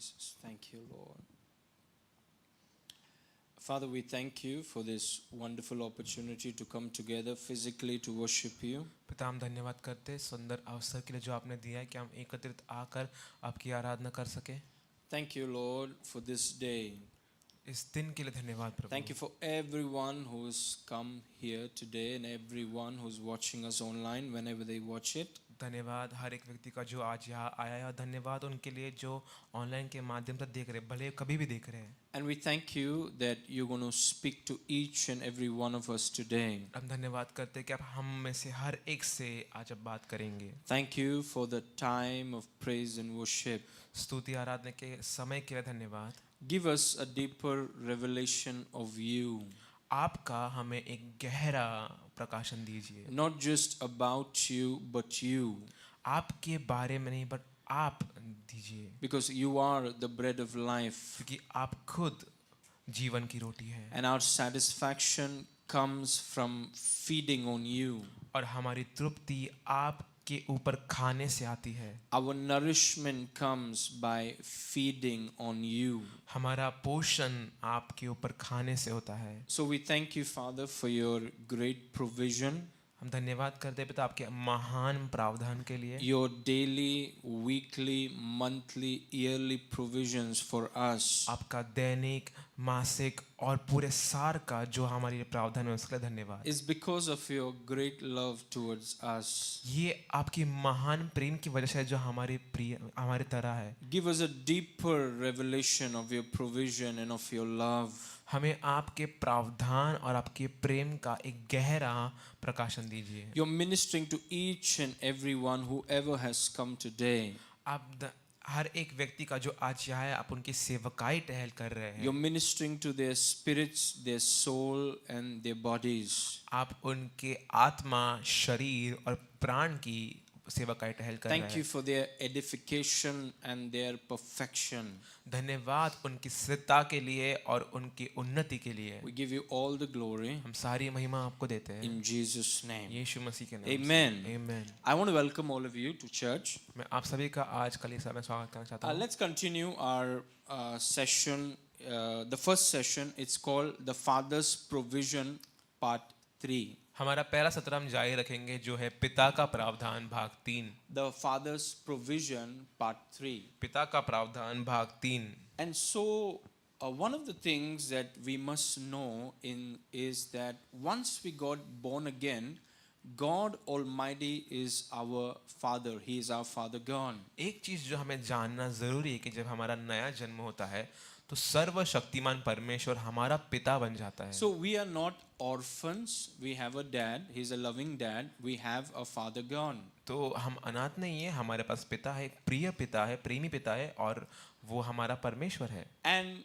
Jesus. Thank you, Lord. Father, we thank you for this wonderful opportunity to come together physically to worship you. पिता हम धन्यवाद करते हैं सुंदर अवसर के लिए जो आपने दिया है कि हम एकत्रित आकर आपकी आराधना कर सके। Thank you, Lord, for this day. इस दिन के लिए धन्यवाद प्रभु। Thank you for everyone who's come here today and everyone who's watching us online whenever they watch it. धन्यवाद हर एक व्यक्ति का जो आज यहाँ आया है और धन्यवाद उनके लिए जो ऑनलाइन के माध्यम से देख रहे हैं भले कभी भी देख रहे हैं। And we thank you that you're going to speak to each and every one of us today. हम धन्यवाद करते हैं कि आप हम में से हर एक से आज अब बात करेंगे। Thank you for the time of praise and worship. स्तुति आराधना के समय के लिए धन्यवाद। Give us a deeper revelation of you. आपका हमें एक गहरा प्रकाशन दीजिए। Not just about you, but you. आपके बारे में नहीं बट आप दीजिए। Because you are the bread of life. क्योंकि आप खुद जीवन की रोटी है। And our satisfaction comes from feeding on you. और हमारी तृप्ति आपके ऊपर खाने से आती है। Our nourishment comes by feeding on you. हमारा पोषण आपके ऊपर खाने से होता है। So we thank you, Father, for your great provision. हम धन्यवाद करते हैं पिता आपके महान प्रावधान के लिए। Your daily, weekly, monthly, yearly provisions for us. आपका दैनिक मासिक और पूरे सार का जो हमारे लिए प्रावधान है उसके लिए धन्यवाद। Is because of your great love towards us. ये आपकी महान प्रेम की वजह से जो हमारे तरह है। Give us a deeper revelation of your provision and of your love. हमें आपके प्रावधान और आपके प्रेम का एक गहरा प्रकाशन दीजिए। You're ministering to each and everyone whoever has come today. आप हर एक व्यक्ति का जो आज यहाँ है आप उनकी सेवकाई टहल कर रहे हैं। You're ministering to their spirits, their soul and their bodies. आप उनके आत्मा शरीर और प्राण की सेवकाई टहल कर रहे Thank you हैं। for their edification and their perfection. धन्यवाद उनकी स्थिरता के लिए और उनकी उन्नति के लिए। We give you all the glory हम सारी महिमा आपको देते हैं in Jesus' name. यीशु मसीह के नाम से। Amen. Amen। I want to welcome all of you to church. मैं आप सभी का आज कलीसिया में स्वागत करना चाहता हूँ। Let's continue our session. The first session, it's called The Father's Provision Part 3. हमारा पहला सत्र हम जारी रखेंगे जो है पिता का प्रावधान भाग 3। The Father's Provision Part 3. पिता का प्रावधान भाग 3। And so one of the things that we must know is that once we got born again, God Almighty is our Father. He is our Father God. एक चीज जो हमें जानना जरूरी है कि जब हमारा नया जन्म होता है तो सर्वशक्तिमान परमेश्वर हमारा पिता बन जाता है। So we are not orphans. We have a dad. He's a loving dad. We have a Father God. तो हम अनाथ नहीं है, हमारे पास पिता है, एक प्रिय पिता है, प्रेमी पिता है और वो हमारा परमेश्वर है। And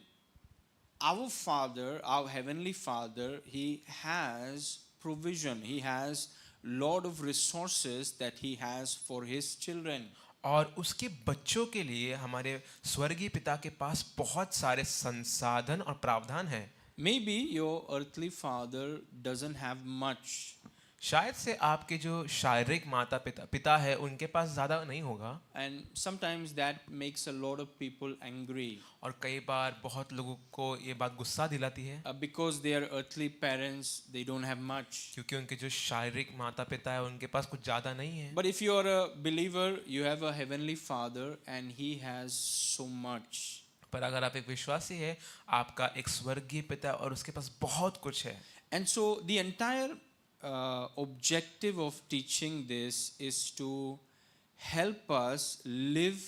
our Father, our Heavenly Father, He has provision. He has lot of resources that He has for His children. और उसके बच्चों के लिए हमारे स्वर्गीय पिता के पास बहुत सारे संसाधन और प्रावधान है। Maybe your earthly father doesn't have much. शायद से आपके जो शारीरिक माता पिता है उनके पास ज्यादा नहीं होगा। And sometimes that makes a lot of people angry. और कई बार बहुत लोगों को ये बात गुस्सा दिलाती है। Because they are earthly parents, they don't have much. क्योंकि उनके जो शारीरिक माता पिता है उनके पास कुछ ज्यादा नहीं है। But if you are a believer, you have a heavenly Father and He has so much. पर अगर आप एक विश्वासी है आपका एक स्वर्गीय पिता और उसके पास बहुत कुछ है। And so the entire objective of teaching this is to help us live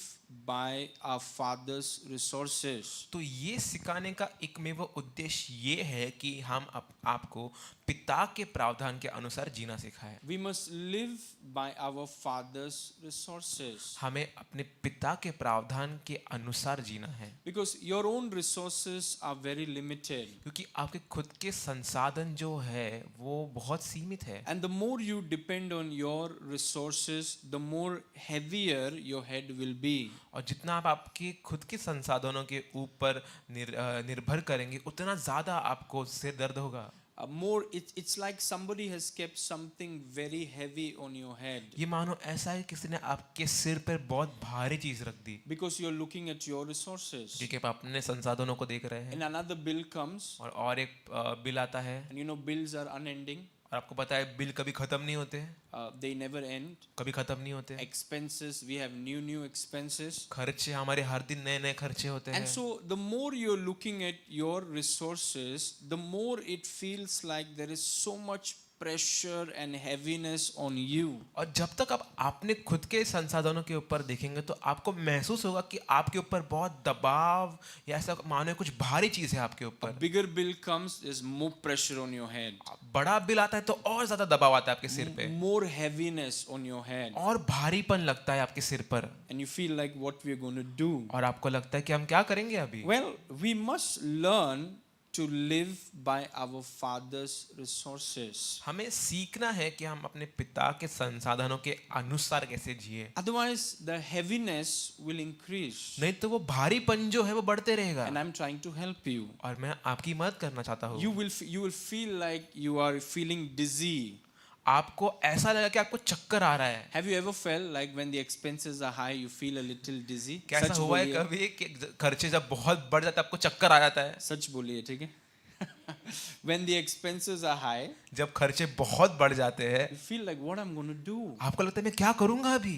by our Father's resources. तो ये सिखाने का एकमेव उद्देश्य ये है कि हम आपको पिता के प्रावधान के अनुसार जीना सिखाएं। We must live by our Father's resources. हमें अपने पिता के प्रावधान के अनुसार जीना है। Because your own resources are very limited. क्योंकि आपके खुद के संसाधन जो है वो बहुत सीमित है। And the more you depend on your resources, the more heavier your head will be. और जितना आप आपके खुद के संसाधनों के ऊपर निर्भर करेंगे उतना ज़्यादा आपको सिर दर्द होगा। more, it's like somebody has kept something very heavy on your head ये मानो ऐसा है किसी ने आपके सिर पर बहुत भारी चीज रख दी, because you're looking at your resources. क्योंकि आप अपने संसाधनों को देख रहे हैं And another bill comes, और एक बिल आता है, and bills are unending. और आपको पता है बिल कभी खत्म नहीं होते हैं, They never end. कभी खत्म नहीं होते हैं। Expenses, we have new expenses. खर्चे हमारे हर दिन नए नए खर्चे होते And हैं, so the more you're looking at your resources, the more it feels like there is so much pressure and heaviness on you. और जब तक आप अपने खुद के संसाधनों के ऊपर देखेंगे तो आपको महसूस होगा कि आपके ऊपर बहुत दबाव या ऐसा मानो कुछ भारी चीज है आपके ऊपर। Bigger bill comes, there's more pressure on your head. बड़ा बिल आता है तो और ज्यादा दबाव आता है आपके सिर पे, More heaviness on your head. और भारीपन लगता है आपके सिर पर, And you feel like what we're going to do. और आपको लगता है कि हम क्या करेंगे अभी। Well, we must learn to live by our Father's resources. हमें सीखना है कि हम अपने पिता के संसाधनों के अनुसार कैसे जिए, Otherwise, the heaviness will increase. नहीं तो वो भारीपन जो है वो बढ़ते रहेगा। And I'm trying to help you. और मैं आपकी मदद करना चाहता हूँ। You will feel like you are feeling dizzy. आपको ऐसा लगा कि आपको चक्कर आ रहा है। Have you ever felt like when the expenses are high, you feel a little dizzy? क्या ऐसा हुआ है बोलिए। कभी कि खर्चे जब बहुत बढ़ जाते हैं आपको चक्कर आ जाता है? सच बोलिए, ठीक है? When the expenses are high, जब खर्चे बहुत बढ़ जाते हैं you feel like what I'm going to do? आपको लगता है मैं क्या करूंगा अभी।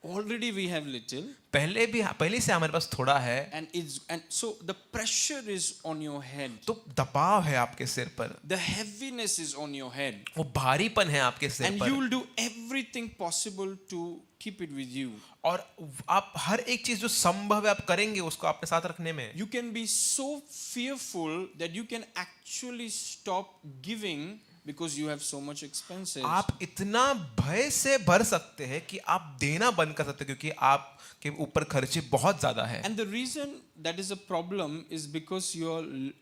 Already we have little, पहले से हमारे पास थोड़ा है, and so the pressure is on your head. तो दबाव है आपके सिर पर, The heaviness is on your head, वो भारीपन है आपके सिर and पर, you will do everything possible to keep it with you. और आप हर एक चीज जो संभव है आप करेंगे उसको अपने साथ रखने में। You can be so fearful that you can actually stop giving because you have so much expenses. आप इतना भय से भर सकते हैं कि आप देना बंद कर सकते हैं क्योंकि आपके ऊपर खर्चे बहुत ज्यादा है। And the reason that is a problem is because you're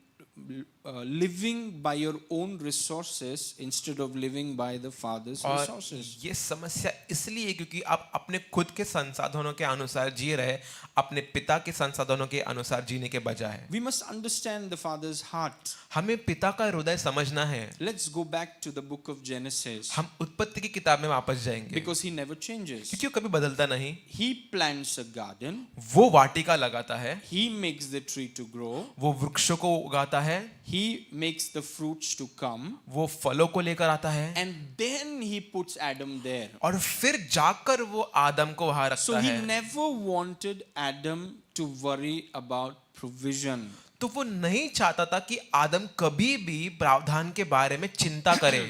living by your own resources instead of living by the Father's और resources. ये समस्या इसलिए क्योंकि आप अपने खुद के संसाधनों के अनुसार जी रहे, अपने पिता के संसाधनों के अनुसार जीने के बजाय। We must understand the Father's heart. हमें पिता का हृदय समझना है। Let's go back to the book of Genesis. हम उत्पत्ति की किताब में वापस जाएंगे Because he never changes. क्योंकि वो कभी बदलता नहीं। He plants a garden. वो वाटिका लगाता है, He makes the tree to grow. वो वृक्षों को उगाता है, He makes the fruits to come. वो फलों को लेकर आता है, And then he puts Adam there. और फिर जाकर वो आदम को वहां So रखता he है। never wanted Adam to worry about provision. तो वो नहीं चाहता था कि आदम कभी भी प्रावधान के बारे में चिंता करे।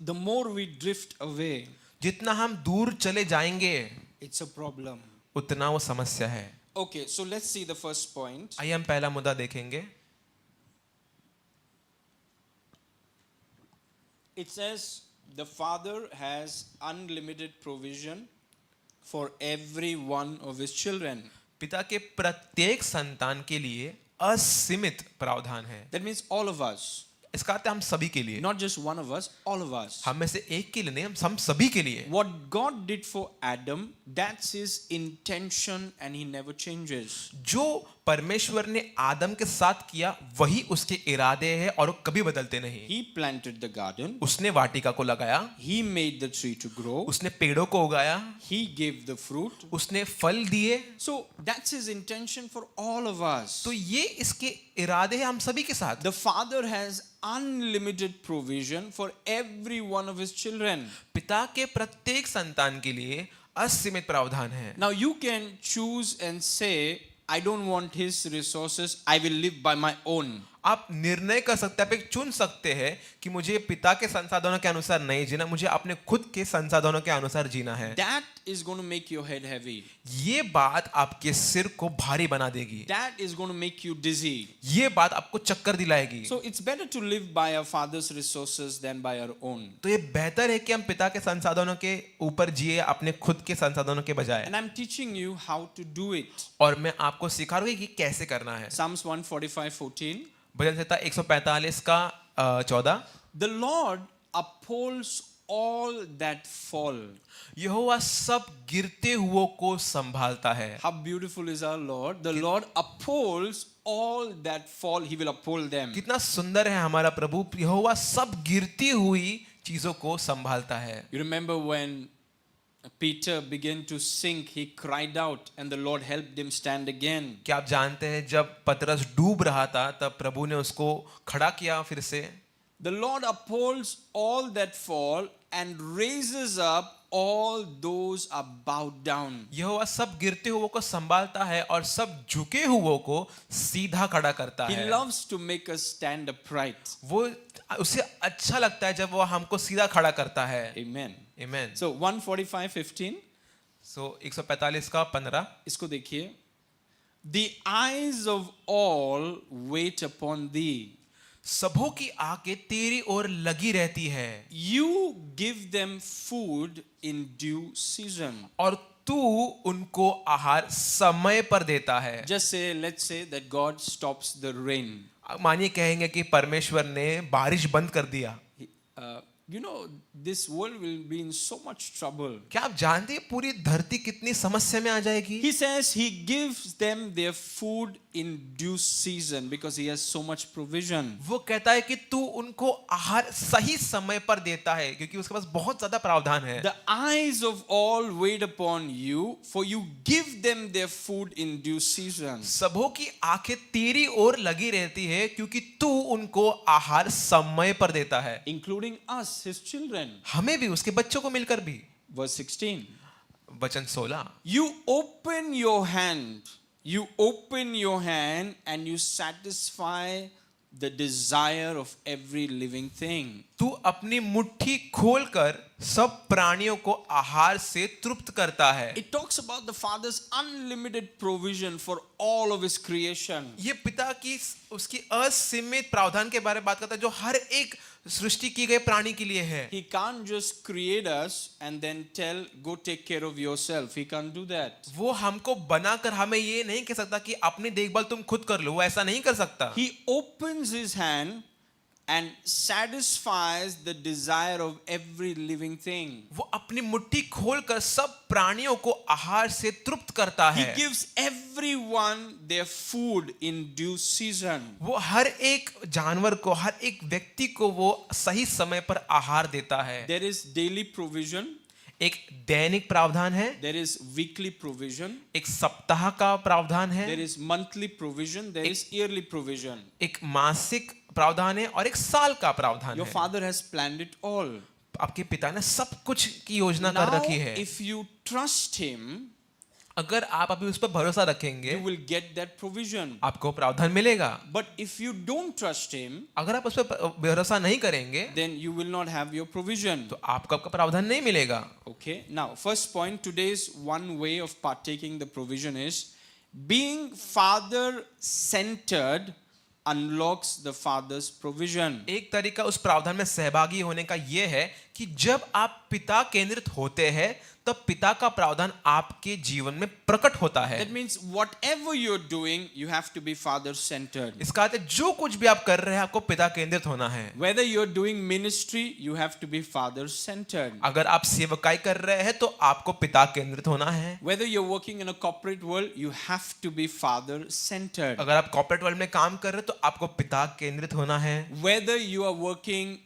The more we drift away, जितना हम दूर चले जाएंगे it's a problem. उतना वो समस्या है। Okay, so let's see the first point. आइए हम पहला मुद्दा देखेंगे। It says the Father has unlimited provision for every one of his children. पिता के प्रत्येक संतान के लिए असीमित प्रावधान है। That means all of us. इसका अर्थ है हम सभी के लिए, Not just one of us, all of us. हम में से एक के लिए नहीं, हम सभी के लिए। What God did for Adam, that's his intention and he never changes. जो परमेश्वर ने आदम के साथ किया वही उसके इरादे हैं और वो कभी बदलते नहीं। He planted the garden. उसने वाटिका को लगाया, He made the tree to grow. उसने पेड़ों को उगाया, He gave the fruit. उसने फल दिए। So that's his intention for all of us. तो ये इसके इरादे हैं हम सभी के साथ। The Father has unlimited provision for every one of his children. पिता के प्रत्येक संतान के लिए असीमित प्रावधान है। Now you can choose and say, I don't want his resources, I will live by my own. आप निर्णय कर सकते हैं, आप एक चुन सकते हैं कि मुझे पिता के संसाधनों के अनुसार नहीं जीना, मुझे अपने खुद के संसाधनों के अनुसार जीना है। That is going to make your head heavy. ये बात आपके सिर को भारी बना देगी। That is going to make you dizzy. ये बात आपको चक्कर दिलाएगी। So it's better to live by our Father's resources than by our own. तो ये बेहतर है कि हम पिता के संसाधनों के ऊपर जिए अपने खुद के संसाधनों के बजाय। And I'm teaching you how to do it. और मैं आपको सिखा रहा हूँ कि कैसे करना है। Psalms 145:14. भजन संहिता 145 का 14। The Lord upholds all that fall. यहोवा सब गिरते हुओं को संभालता है. How beautiful is our Lord. The Lord upholds all that fall. He will uphold them. कितना सुंदर है हमारा प्रभु. यहोवा सब गिरती हुई चीजों को संभालता है. You remember when Peter began to sink, he cried out and the Lord helped him stand again. क्या आप जानते हैं जब पतरस डूब रहा था तब प्रभु ने उसको खड़ा किया फिर से. The Lord upholds all that fall and raises up all those are bowed down. यहोवा सब गिरते हुओं को संभालता है और सब झुके हुओं को सीधा खड़ा करता He है. loves to make us stand upright. वो उसे अच्छा लगता है जब वो हमको सीधा खड़ा करता है. Amen. आमीन. So 145:15. सो 145 का 15. इसको देखिए. The eyes of all wait upon thee. सबों की आंखें तेरी ओर लगी रहती है. You give them food in due season. और तू उनको आहार समय पर देता है. Just say, let's say that God stops the rain. मानिए कहेंगे कि परमेश्वर ने बारिश बंद कर दिया. You know, this world will be in so much trouble. क्या आप जानते हैं पूरी धरती कितनी समस्या में आ जाएगी? He says he gives them their food in due season because he has so much provision. वो कहता है कि तू उनको आहार सही समय पर देता है क्योंकि उसके पास बहुत ज्यादा प्रावधान है. The eyes of all wait upon you, for you give them their food in due season. सबों की आंखें तेरी ओर लगी रहती है क्योंकि तू उनको आहार समय पर देता है. Including us, his children. हमें भी उसके बच्चों को मिलकर भी. Verse 16. वचन 16. You open your hand. You open your hand and you satisfy the desire of every living thing. तू अपनी मुट्ठी खोलकर सब प्राणियों को आहार से तृप्त करता है. It talks about the Father's unlimited provision for all of his creation. ये पिता की उसकी असीमित प्रावधान के बारे में बात करता है जो हर एक सृष्टि की गए प्राणी के लिए है. He can't just create us and then tell, go take care of yourself. He can't do that. वो हमको बनाकर हमें ये नहीं कह सकता कि अपनी देखभाल तुम खुद कर लो. वो ऐसा नहीं कर सकता. He opens his hand and satisfies the desire of every living thing. वो अपनी मुट्ठी खोलकर सब प्राणियों को आहार से तृप्त करता He है. gives everyone their food in due season. वो हर एक जानवर को हर एक व्यक्ति को वो सही समय पर आहार देता है. There is daily provision. एक दैनिक प्रावधान है. There is weekly provision. एक सप्ताह का प्रावधान है. There is monthly provision. There is yearly provision. एक मासिक प्रावधान है और एक साल का प्रावधान Your है. Father has planned it all. आपके पिता ने सब कुछ की योजना कर Now, रखी है. if you trust Him, अगर आप अभी उस पर भरोसा रखेंगे you will get that provision. आपको प्रावधान मिलेगा. But if you don't trust Him, अगर आप उस पर भरोसा नहीं करेंगे then you will not have your provision. तो आपको आपका प्रावधान नहीं मिलेगा. Okay. Now, first point, today's one way of partaking the provision is being Father-centered unlocks the Father's provision. एक तरीका उस प्रावधान में सहभागी होने का यह है कि जब आप पिता केंद्रित होते हैं तब पिता का प्रावधान आपके जीवन में प्रकट होता है. That means whatever you're doing, you have to be Father-centered. इसका अर्थ है जो कुछ भी आप कर रहे हैं आपको पिता केंद्रित होना है. Whether you're doing ministry, you have to be Father-centered. अगर आप सेवकाई कर रहे हैं तो आपको पिता केंद्रित होना है. Whether you're working in a corporate world, you have to be Father-centered. अगर आप कॉर्पोरेट वर्ल्ड में काम कर रहे हैं तो आपको पिता केंद्रित होना है. Whether you are working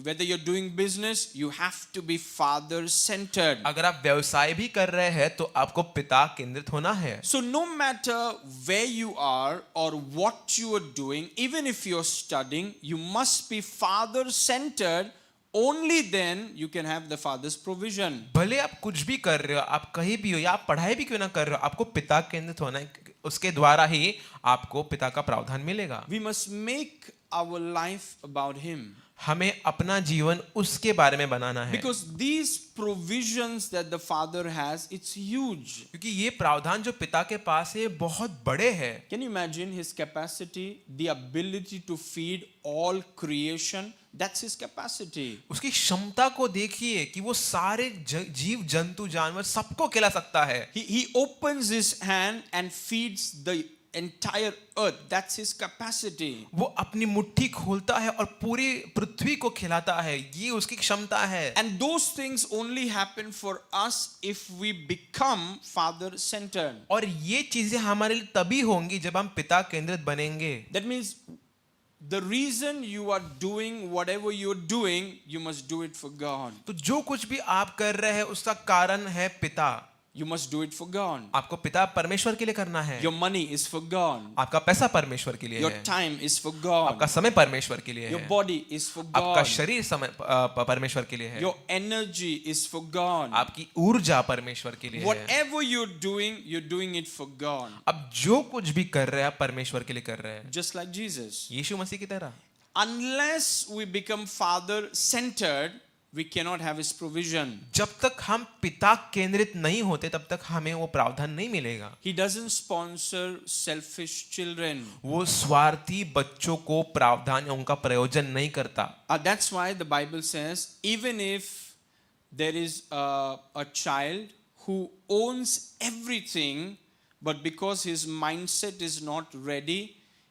whether you're doing business, you have to be Father-centered. अगर आप व्यवसाय भी कर रहे हैं तो आपको पिता केंद्रित होना है. So no matter where you are or what you are doing, even if you're studying, you must be Father-centered. Only then you can have the Father's provision. भले आप कुछ भी कर रहे हो, आप कहीं भी हो या आप पढ़ाई भी क्यों ना कर रहे हो, आपको पिता केंद्रित होना है. उसके द्वारा ही आपको पिता का प्रावधान मिलेगा. We must make our life about Him. हमें अपना जीवन उसके बारे में बनाना है. Because these provisions that the Father has, it's huge. क्योंकि ये प्रावधान जो पिता के पास है बहुत बड़े हैं. Can you imagine His capacity, the ability to feed all creation? That's His capacity. उसकी क्षमता को देखिए कि वो सारे जीव जंतु जानवर सबको खिला सकता है. He opens His hand and feeds the entire earth. That's his capacity. वो अपनी मुट्ठी खोलता है और पूरी पृथ्वी को खिलाता है, ये उसकी क्षमता है। And those things only happen for us if we become father centered. और ये चीजें हमारे लिए तभी होंगी जब हम पिता केंद्रित बनेंगे। That means the reason you are doing whatever you're doing, you must do it for God. तो जो कुछ भी आप कर रहे हैं उसका कारण है पिता। You must do it for God. आपको पिता परमेश्वर के लिए करना है। Your money is for God. आपका पैसा परमेश्वर के लिए Your है। time is for आपका God. समय परमेश्वर के लिए Your है। body is for आपका God. शरीर समय परमेश्वर के लिए है। Your energy is for God. आपकी ऊर्जा परमेश्वर के लिए है। Whatever you're doing it for God. अब जो कुछ भी कर रहे हैं आप परमेश्वर के लिए कर रहे हैं, Just like Jesus. यीशु मसीह की तरह। Unless we become father centered, we cannot have his provision. जब तक हम पिता केंद्रित नहीं होते तब तक हमें वो प्रावधान नहीं मिलेगा। He doesn't sponsor selfish children. वो स्वार्थी बच्चों को प्रावधान या उनका प्रयोजन नहीं करता। That's why the Bible says, even if there is a child who owns everything, but because his mindset is not ready,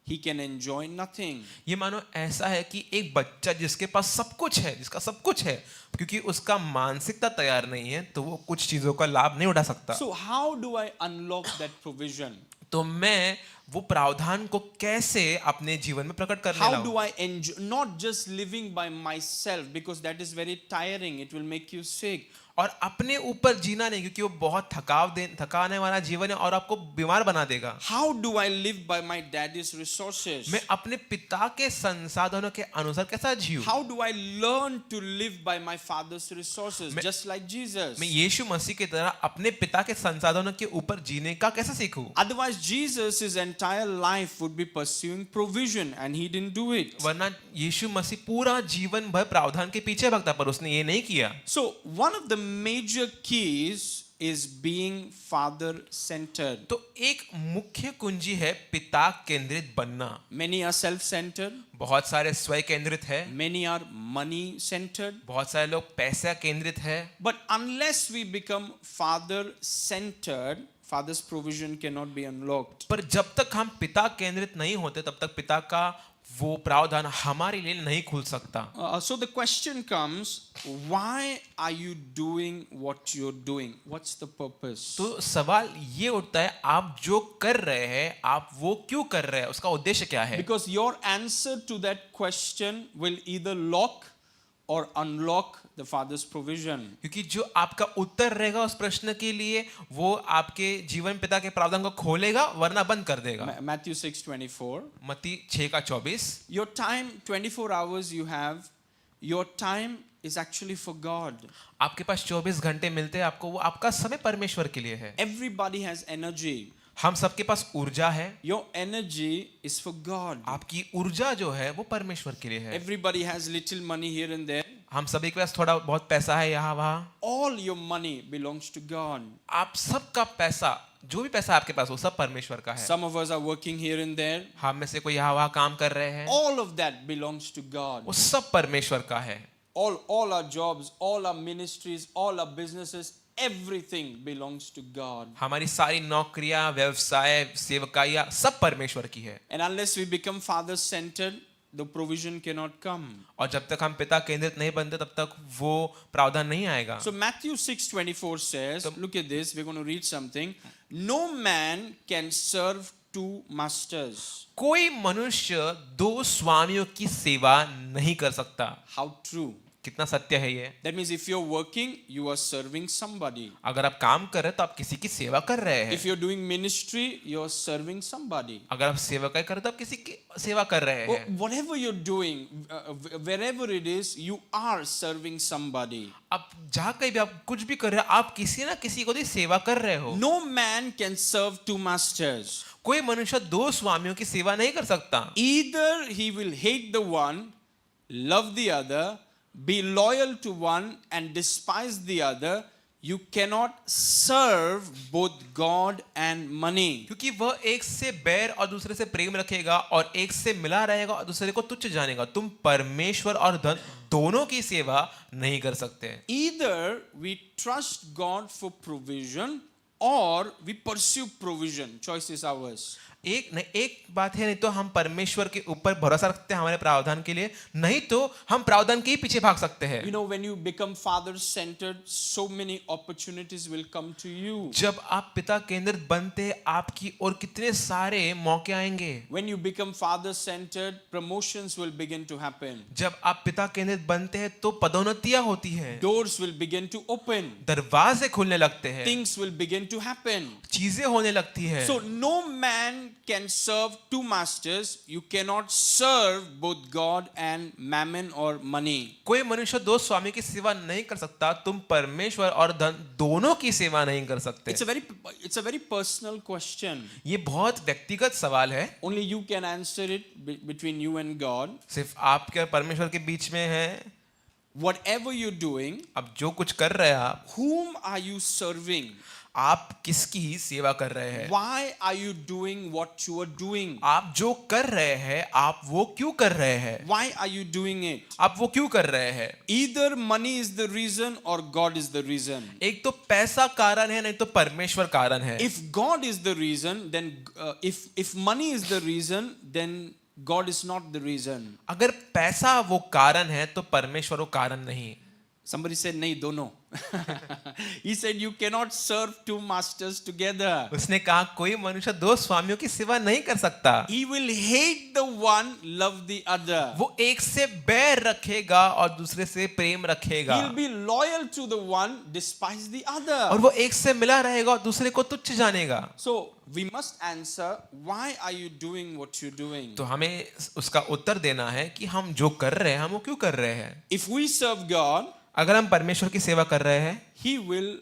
he can enjoy nothing. ये मानो ऐसा है कि एक बच्चा जिसके पास सब कुछ है, जिसका सब कुछ है, क्योंकि उसका मानसिकता तैयार नहीं है तो वो कुछ चीजों का लाभ नहीं उठा सकता। So how do I unlock that provision? तो मैं वो प्रावधान को कैसे अपने जीवन में प्रकट करने How लाऊं? do I enjoy, not just living by myself, because that is very tiring, it will make you sick. और अपने ऊपर जीना नहीं, क्योंकि वो बहुत थकाने वाला जीवन है और आपको बीमार बना देगा। How do I live by my daddy's resources? मैं अपने पिता के संसाधनों के अनुसार कैसा जीऊं? How do I learn to live by my father's resources, मैं- just like Jesus? मैं यीशु मसीह की तरह अपने पिता के संसाधनों के ऊपर जीने का कैसे सीखूं? Otherwise, Jesus, his entire life would be pursuing provision, and he didn't do it. वरना यीशु मसीह पूरा जीवन भर प्रावधान के पीछे भागता, पर उसने ये नहीं किया। So, one of the major keys is being father centered. तो एक मुख्य कुंजी है पिता केंद्रित बनना। Many are self centered, बहुत सारे स्वयं केंद्रित है, many are money centered. बहुत सारे लोग पैसा केंद्रित है, But unless we become father centered, father's provision cannot be unlocked. पर जब तक हम पिता केंद्रित नहीं होते तब तक पिता का वो प्रावधान हमारे लिए नहीं खुल सकता। So the question comes, why are you doing what you're doing? What's the purpose? तो सवाल ये उठता है, आप जो कर रहे हैं आप वो क्यों कर रहे हैं, उसका उद्देश्य क्या है? Because your answer to that question will either lock or unlock the father's provision. क्योंकि जो आपका उत्तर रहेगा उस प्रश्न के लिए वो आपके जीवन पिता के प्रावधान को खोलेगा वरना बंद कर देगा। Matthew 6:24. मत्ती 6:24। Your time, 24 hours you have, your time is actually for God. आपके पास 24 घंटे मिलते हैं आपको, वो आपका समय परमेश्वर के लिए है। Everybody has energy. हम सबके पास ऊर्जा है, Your energy is for God. आपकी ऊर्जा जो है वो परमेश्वर के लिए है। Everybody has little money here and there. हम सभी के पास थोड़ा बहुत पैसा है यहाँ वहाँ। All your money belongs to God. आप सबका पैसा, जो भी पैसा आपके पास वो सब परमेश्वर का है। Some of us are working here and there. हम में से कोई यहाँ वहाँ काम कर रहे हैं, All of that belongs to God. वो सब परमेश्वर का है। All our jobs, all our ministries, all our businesses, everything belongs to God. हमारी सारी नौकरियां, व्यवसाय, सेवकाइयां सब परमेश्वर की है। And unless we become father centered, the provision cannot come. और जब तक हम पिता केंद्रित नहीं बनते तब तक वो प्रावधान नहीं आएगा। So Matthew 6:24 says, look at this, we're going to read something. No man can serve two masters. कोई मनुष्य दो स्वामियों की सेवा नहीं कर सकता। How true. कितना सत्य है ये। That means if you're working, you are serving somebody. अगर आप काम कर रहे हैं तो आप किसी की सेवा कर रहे हैं। If you're doing ministry, you're serving somebody. अगर आप सेवा कर रहे हैं तो आप किसी की सेवा कर रहे Oh, हैं। whatever you're doing, wherever it is, you are serving somebody. आप जहाँ कहीं भी आप कुछ भी कर रहे हैं आप किसी ना किसी को तो सेवा कर रहे हो। No man can serve two masters. कोई मनुष्य दो स्वामियों की सेवा नहीं कर सकता। Either he will hate the one, love the other, be loyal to one and despise the other. You cannot serve both God and money. क्योंकि वह एक से बैर और दूसरे से प्रेम रखेगा और एक से मिला रहेगा और दूसरे को तुच्छ जानेगा। तुम परमेश्वर और धन दोनों की सेवा नहीं कर सकते। Either we trust God for provision or we pursue provision. Choice is ours. एक बात है, नहीं तो हम परमेश्वर के ऊपर भरोसा रखते हैं हमारे प्रावधान के लिए, नहीं तो हम प्रावधान के ही पीछे भाग सकते हैं। You know, when you become father centered, so many opportunities will come to you. जब आप पिता केंद्रित बनते हैं, आपकी और कितने सारे मौके आएंगे। When you become father centered, promotions will begin to happen. जब आप पिता केंद्रित बनते हैं तो पदोन्नतियां होती है, Doors will begin to open. दरवाजे खुलने लगते हैं, Things will begin to happen. चीजें होने लगती है। So no man can serve two masters. You cannot serve both God and mammon or money. कोई मनुष्य दो स्वामी की सेवा नहीं कर सकता, तुम परमेश्वर और धन दोनों की सेवा नहीं कर सकते। It's a very personal question. ये बहुत व्यक्तिगत सवाल है, Only you can answer it between you and God. सिर्फ आपके और परमेश्वर के बीच में है। Whatever you're doing, अब जो कुछ कर रहे हैं आप whom are you serving? किसकी सेवा कर रहे हैं? Why are you doing what you are doing? आप जो कर रहे हैं, आप वो क्यों कर रहे हैं? Why are you doing it? आप वो क्यों कर रहे हैं? Either money is the reason or God is the reason. एक तो पैसा कारण है, नहीं तो परमेश्वर कारण है। If God is the reason, then if money is the reason, then God is not the reason. अगर पैसा वो कारण है तो परमेश्वर वो कारण नहीं। Somebody said, नहीं, दोनों. He said, you cannot serve two masters together. उसने कहा कोई मनुष्य दो स्वामियों की सेवा नहीं कर सकता। He will hate the one, love the other. वो एक से बैर रखेगा और दूसरे से प्रेम रखेगा। He'll be loyal to the one, despise the other. और वो एक से मिला रहेगा और दूसरे को तुच्छ जानेगा। So we must answer, why are you doing what you're doing? तो हमें उसका उत्तर देना है कि हम जो कर रहे हैं हम वो क्यों कर रहे हैं। If we serve God, अगर हम परमेश्वर की सेवा कर रहे हैं, He will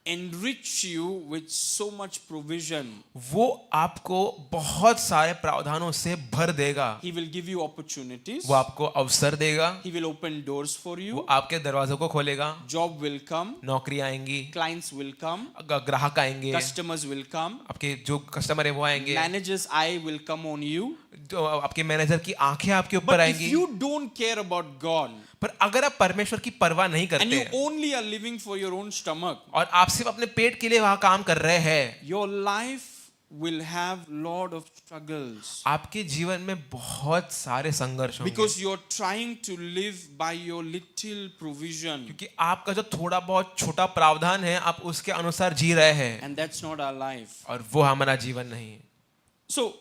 enrich you with so much provision. वो आपको बहुत सारे प्रावधानों से भर देगा। He will give you opportunities. वो आपको अवसर देगा, He will open doors for वो you. आपके दरवाजों को खोलेगा, Job will come. नौकरी आएंगी, Clients will come. ग्राहक आएंगे, Customers will come. आपके जो कस्टमर है वो आएंगे, Manager's eye will come on you. जो आपके मैनेजर की आंखें आपके ऊपर But if आएंगी। you don't care about God, पर अगर आप परमेश्वर की परवाह नहीं and करते you हैं only are living for your own stomach, और आप सिर्फ अपने पेट के लिए वहां काम कर रहे हैं, your life will have lot of struggles. आपके जीवन में बहुत सारे संघर्ष होंगे। Because you're trying to live by your little provision. क्योंकि आपका जो थोड़ा बहुत छोटा प्रावधान है, आप उसके अनुसार जी रहे हैं, And that's not our life. और वो हमारा जीवन नहीं है। So,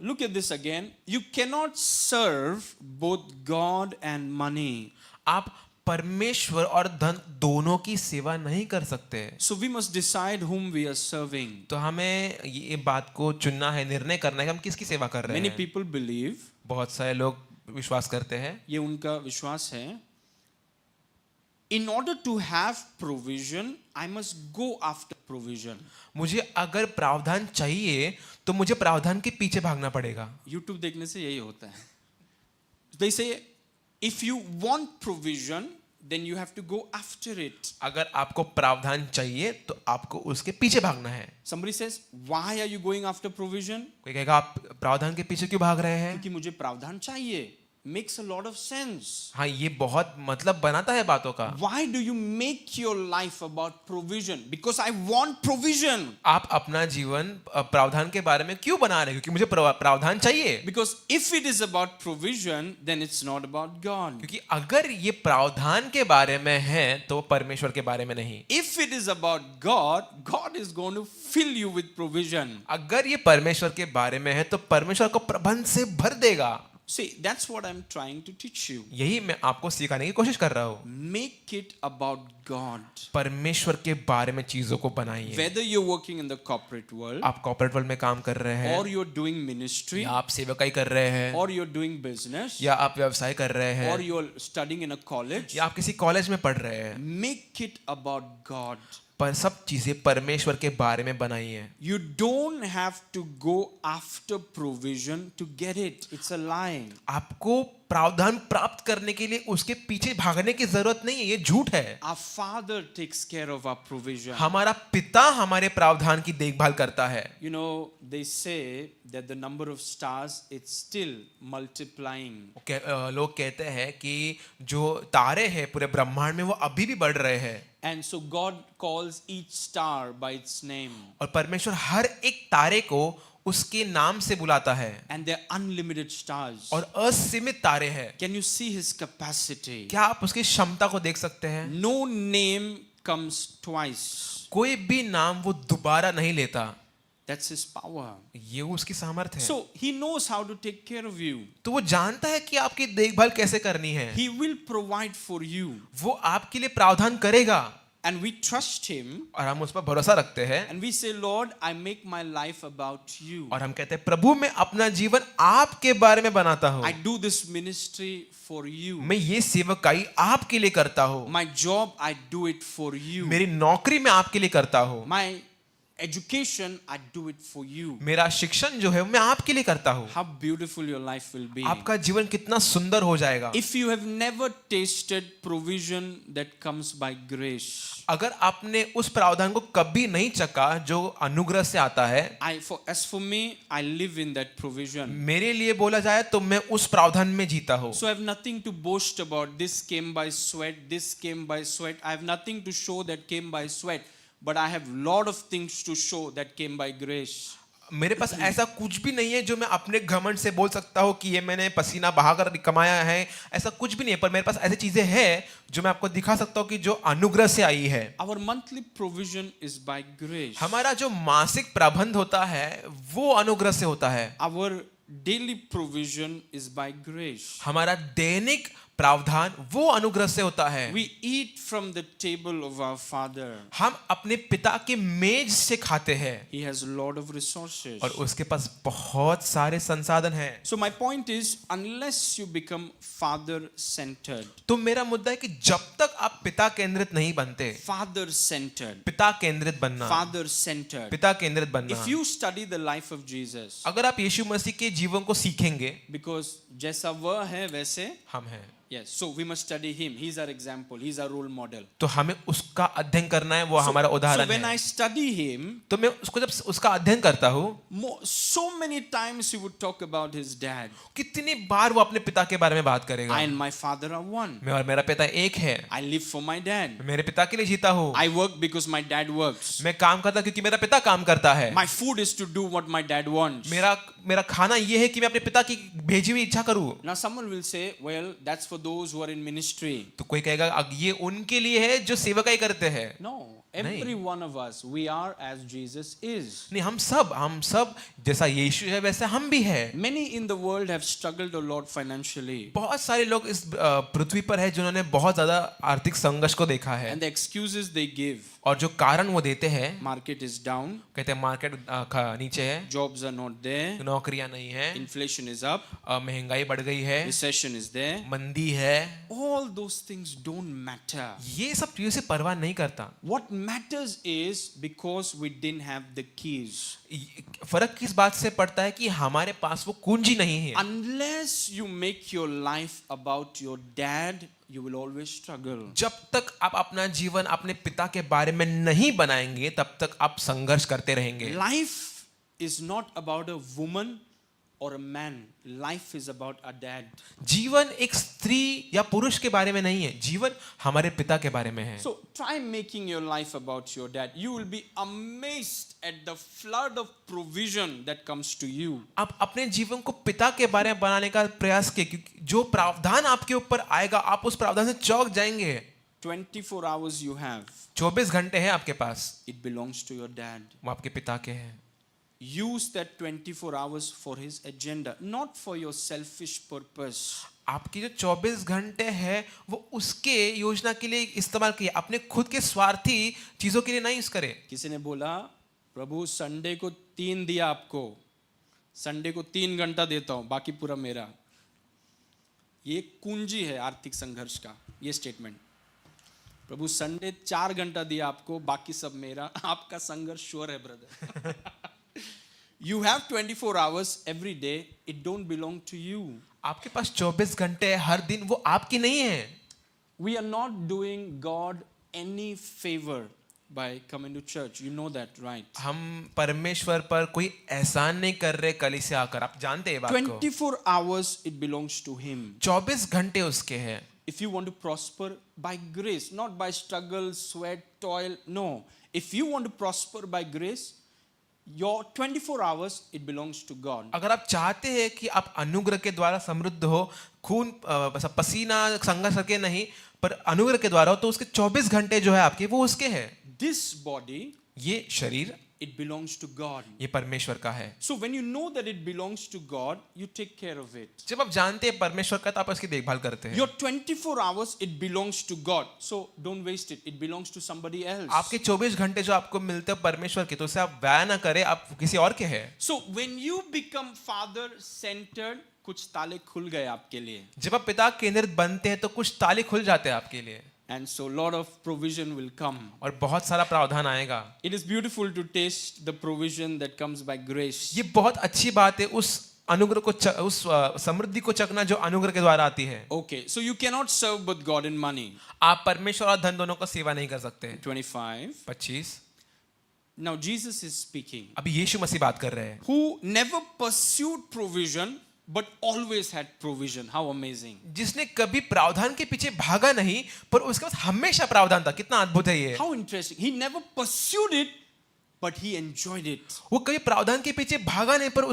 look at this again. You cannot serve both God and money. आप परमेश्वर और धन दोनों की सेवा नहीं कर सकते। So we must decide whom we are serving. तो हमें ये बात को चुनना है, निर्णय करना है कि हम किसकी सेवा कर रहे Many हैं। people believe, बहुत सारे लोग विश्वास करते हैं, ये उनका विश्वास है, in order to have provision, I must go after provision. मुझे अगर प्रावधान चाहिए तो मुझे प्रावधान के पीछे भागना पड़ेगा। YouTube देखने से यही होता है. They say, if you want provision, then you have to go after it. अगर आपको प्रावधान चाहिए तो आपको उसके पीछे भागना है। Somebody says, why are you going after provision? कोई कहेगा आप प्रावधान के पीछे क्यों भाग रहे हैं? क्योंकि मुझे प्रावधान चाहिए. Makes a lot of sense. हाँ, ये बहुत मतलब बनाता है बातों का। Why do you make your life about provision? Because I want provision. आप अपना जीवन प्रावधान के बारे में क्यों बना रहे हैं? क्योंकि मुझे प्रावधान चाहिए। Because if it is about provision, then it's not about God. क्योंकि अगर ये प्रावधान के बारे में है तो परमेश्वर के बारे में नहीं। If it is about God, God is going to fill you with provision. अगर ये परमेश्वर के बारे में है तो परमेश्वर को प्रबंध से भर देगा। See, that's what I'm trying to teach you. यही मैं आपको सिखाने की कोशिश कर रहा हूँ। Make it about God. परमेश्वर के बारे में चीजों को बनाइए। Whether you're working in the corporate world, आप कॉर्पोरेट वर्ल्ड में काम कर रहे हैं, or you're doing ministry, या आप सेवकाई कर रहे हैं, or you're doing business, या आप व्यवसाय कर रहे हैं, or you're studying in a college, या आप किसी कॉलेज में पढ़ रहे हैं, make it about God. पर सब चीजें परमेश्वर के बारे में बनाइए। You don't have to go after provision to get it. It's a lie. आपको प्रावधान प्राप्त करने के लिए उसके पीछे भागने की जरूरत नहीं है, ये झूठ है। Our Father takes care of our provision. हमारा पिता हमारे प्रावधान की देखभाल करता है। You know, they say that the number of stars, it's still multiplying. लोग कहते हैं कि जो तारे हैं पूरे ब्रह्मांड में वो अभी भी बढ़ रहे हैं। And so God calls each star by its name. और परमेश्वर हर एक तारे को उसके नाम से बुलाता है and they're unlimited stars. और असीमित तारे हैं। Can you see his capacity? क्या आप उसकी क्षमता को देख सकते हैं? No name comes twice. कोई भी नाम वो दोबारा नहीं लेता। That's his power. ये उसकी सामर्थ्य है। So he knows how to take care of you. तो वो जानता है कि आपकी देखभाल कैसे करनी है। He will provide for you. वो आपके लिए प्रावधान करेगा And we trust him. और हम उस पर भरोसा रखते हैं And we say, Lord, I make my life about you. और हम कहते हैं प्रभु मैं अपना जीवन आपके बारे में बनाता हूँ। I do this ministry for you. मैं ये सेवकाई आपके लिए करता हूँ। My job, I do it for you. मेरी नौकरी मैं आपके लिए करता हूँ। My education, I do it for you. मेरा शिक्षण जो है मैं आपके लिए करता हूँ। How beautiful your life will be. आपका जीवन कितना सुंदर हो जाएगा। If you have never tasted provision that comes by grace, अगर आपने उस प्रावधान को कभी नहीं चखा जो अनुग्रह से आता है, as for me, I live in that provision. मेरे लिए बोला जाए तो मैं उस प्रावधान में जीता हूँ। So I have nothing to boast about. This came by sweat. This came by sweat. I have nothing to show that came by sweat. But I have lot of things to show that came by grace. मेरे पास ऐसा कुछ भी नहीं है जो मैं अपने घमंड से बोल सकता हूँ कि ये मैंने पसीना बहाकर कमाया है। ऐसा कुछ भी नहीं है, पर मेरे पास ऐसी चीजें हैं जो मैं आपको दिखा सकता हूँ कि जो अनुग्रह से आई है। Our monthly provision is by grace. हमारा जो मासिक प्रबंध होता है वो अनुग्रह से होता है। Our daily provision is by grace. हमारा दैनिक प्रावधान वो अनुग्रह से होता है। We eat from the table of our Father. हम अपने पिता के मेज से खाते हैं He has a lot of resources. और उसके पास बहुत सारे संसाधन हैं। So my point is, unless you become father centered, तो मेरा मुद्दा है कि जब तक आप पिता केंद्रित नहीं बनते, father centered, पिता केंद्रित बनना, father centered. पिता केंद्रित बनना, If you study the life of Jesus, अगर आप यीशु मसीह के जीवन को सीखेंगे, because जैसा वह है वैसे, हम हैं, yes, so we must study him. He's our example. He's our role model. तो हमें उसका अध्ययन करना है, वो हमारा So उदाहरण when I है। study him, तो मैं उसको जब उसका अध्ययन करता हूँ, so many times he would talk about his dad. कितनी बार वो अपने पिता के बारे में बात करेगा। I and my father are one. मैं और मेरा पिता एक है। I live for my dad. मैं मेरे पिता के लिए जीता हूँ। I work because my dad works. मैं काम करता क्योंकि मेरा पिता काम करता है। My food is to do what my dad wants. मेरा खाना ये है कि मैं अपने पिता की भेजी हुई इच्छा करूँ। Now someone will say, well, that's for those who are in ministry. तो कोई कहेगा अब ये उनके लिए है जो सेवकाई करते हैं। No, every one of us, we are as Jesus is. नहीं, हम सब जैसा यीशु है वैसे हम भी है। Many in the world have struggled a lot financially. बहुत सारे लोग इस पृथ्वी पर है जिन्होंने बहुत ज्यादा आर्थिक संघर्ष को देखा है And the excuses they give, और जो कारण वो देते हैं, market is down, कहते हैं मार्केट नीचे है, jobs are not there, नौकरियां नहीं है, inflation is up, महंगाई बढ़ गई है, recession is there. मंदी है। All those things don't matter. ये सब चीजों से परवाह नहीं करता। What matters is because we didn't have the keys. फर्क किस बात से पड़ता है कि हमारे पास वो कुंजी नहीं है। Unless you make your life about your dad, you will always struggle. जब तक आप अपना जीवन अपने पिता के बारे में नहीं बनाएंगे तब तक आप संघर्ष करते रहेंगे। Life is not about a woman or a man. Life is about a dad. जीवन एक स्त्री या पुरुष के बारे में नहीं है, जीवन हमारे पिता के बारे में है। So try making your life about your dad. You will be amazed at the flood of provision that comes to you. आप अपने जीवन को पिता के बारे में बनाने का प्रयास कीजिए, क्योंकि जो प्रावधान आपके ऊपर आएगा आप उस प्रावधान से चौंक जाएंगे। 24 hours you have. 24 घंटे हैं आपके पास, It belongs to your dad. वो आपके पिता के हैं। Use that 24 hours for his agenda, not for your selfish purpose. आपकी जो 24 घंटे है वो उसके योजना के लिए इस्तेमाल किए, अपने खुद के स्वार्थी चीजों के लिए नहीं यूज करे। किसी ने बोला, प्रभु संडे को 3 दिया आपको, संडे को 3 घंटा देता हूं, बाकी पूरा मेरा। ये कुंजी है आर्थिक संघर्ष का, ये स्टेटमेंट। प्रभु संडे 4 घंटा दिया आपको, बाकी सब मेरा। आपका संघर्ष श्योर है brother. You have 24 hours every day. It don't belong to you. आपके पास 24 घंटे हर दिन, वो आपकी नहीं है। We are not doing God any favor by coming to church. You know that, right? हम परमेश्वर पर कोई एहसान नहीं कर रहे कलीसिया आकर, आप जानते हैं बात को। 24 hours it belongs to him. 24 घंटे उसके हैं। If you want to prosper by grace, not by struggle, sweat, toil, no. If you want to prosper by grace, your 24 hours, it belongs to God. अगर आप चाहते हैं कि आप अनुग्रह के द्वारा समृद्ध हो, खून पसीना संघर्ष करके नहीं पर अनुग्रह के द्वारा हो, तो उसके 24 घंटे जो है आपके वो उसके हैं। This body, ये शरीर it belongs to God. ये परमेश्वर का है। So when you know that it belongs to God, you take care of it. जब आप जानते हैं परमेश्वर का तो आप उसकी देखभाल करते हैं। Your 24 hours, it belongs to God. So don't waste it. It belongs to somebody else. आपके 24 घंटे जो आपको मिलते हैं परमेश्वर के, तो उसे आप व्यय ना करें, आप किसी और के हैं। So when you become father centered, कुछ ताले खुल गए आपके लिए. जब आप पिता केंद्रित बनते हैं तो कुछ ताले खुल जाते हैं आपके लिए, And so lot of provision will come. और बहुत सारा प्रावधान आएगा। It is beautiful to taste the provision that comes by grace. ये बहुत अच्छी बात है उस अनुग्रह को उस समृद्धि को चखना जो अनुग्रह के द्वारा आती है। Okay, so you cannot serve both God and money. आप परमेश्वर और धन दोनों का सेवा नहीं कर सकते। 25. 25। Now Jesus is speaking. अभी यीशु मसीह बात कर रहे हैं। Who never pursued provision but always had provision. How amazing. जिसने कभी प्रावधान के पीछे भागा नहीं पर उसके पास हमेशा प्रावधान था। कितना अद्भुत है ये। How interesting. He never pursued it but he enjoyed it. वो कभी प्रावधान के पीछे भागा नहीं पर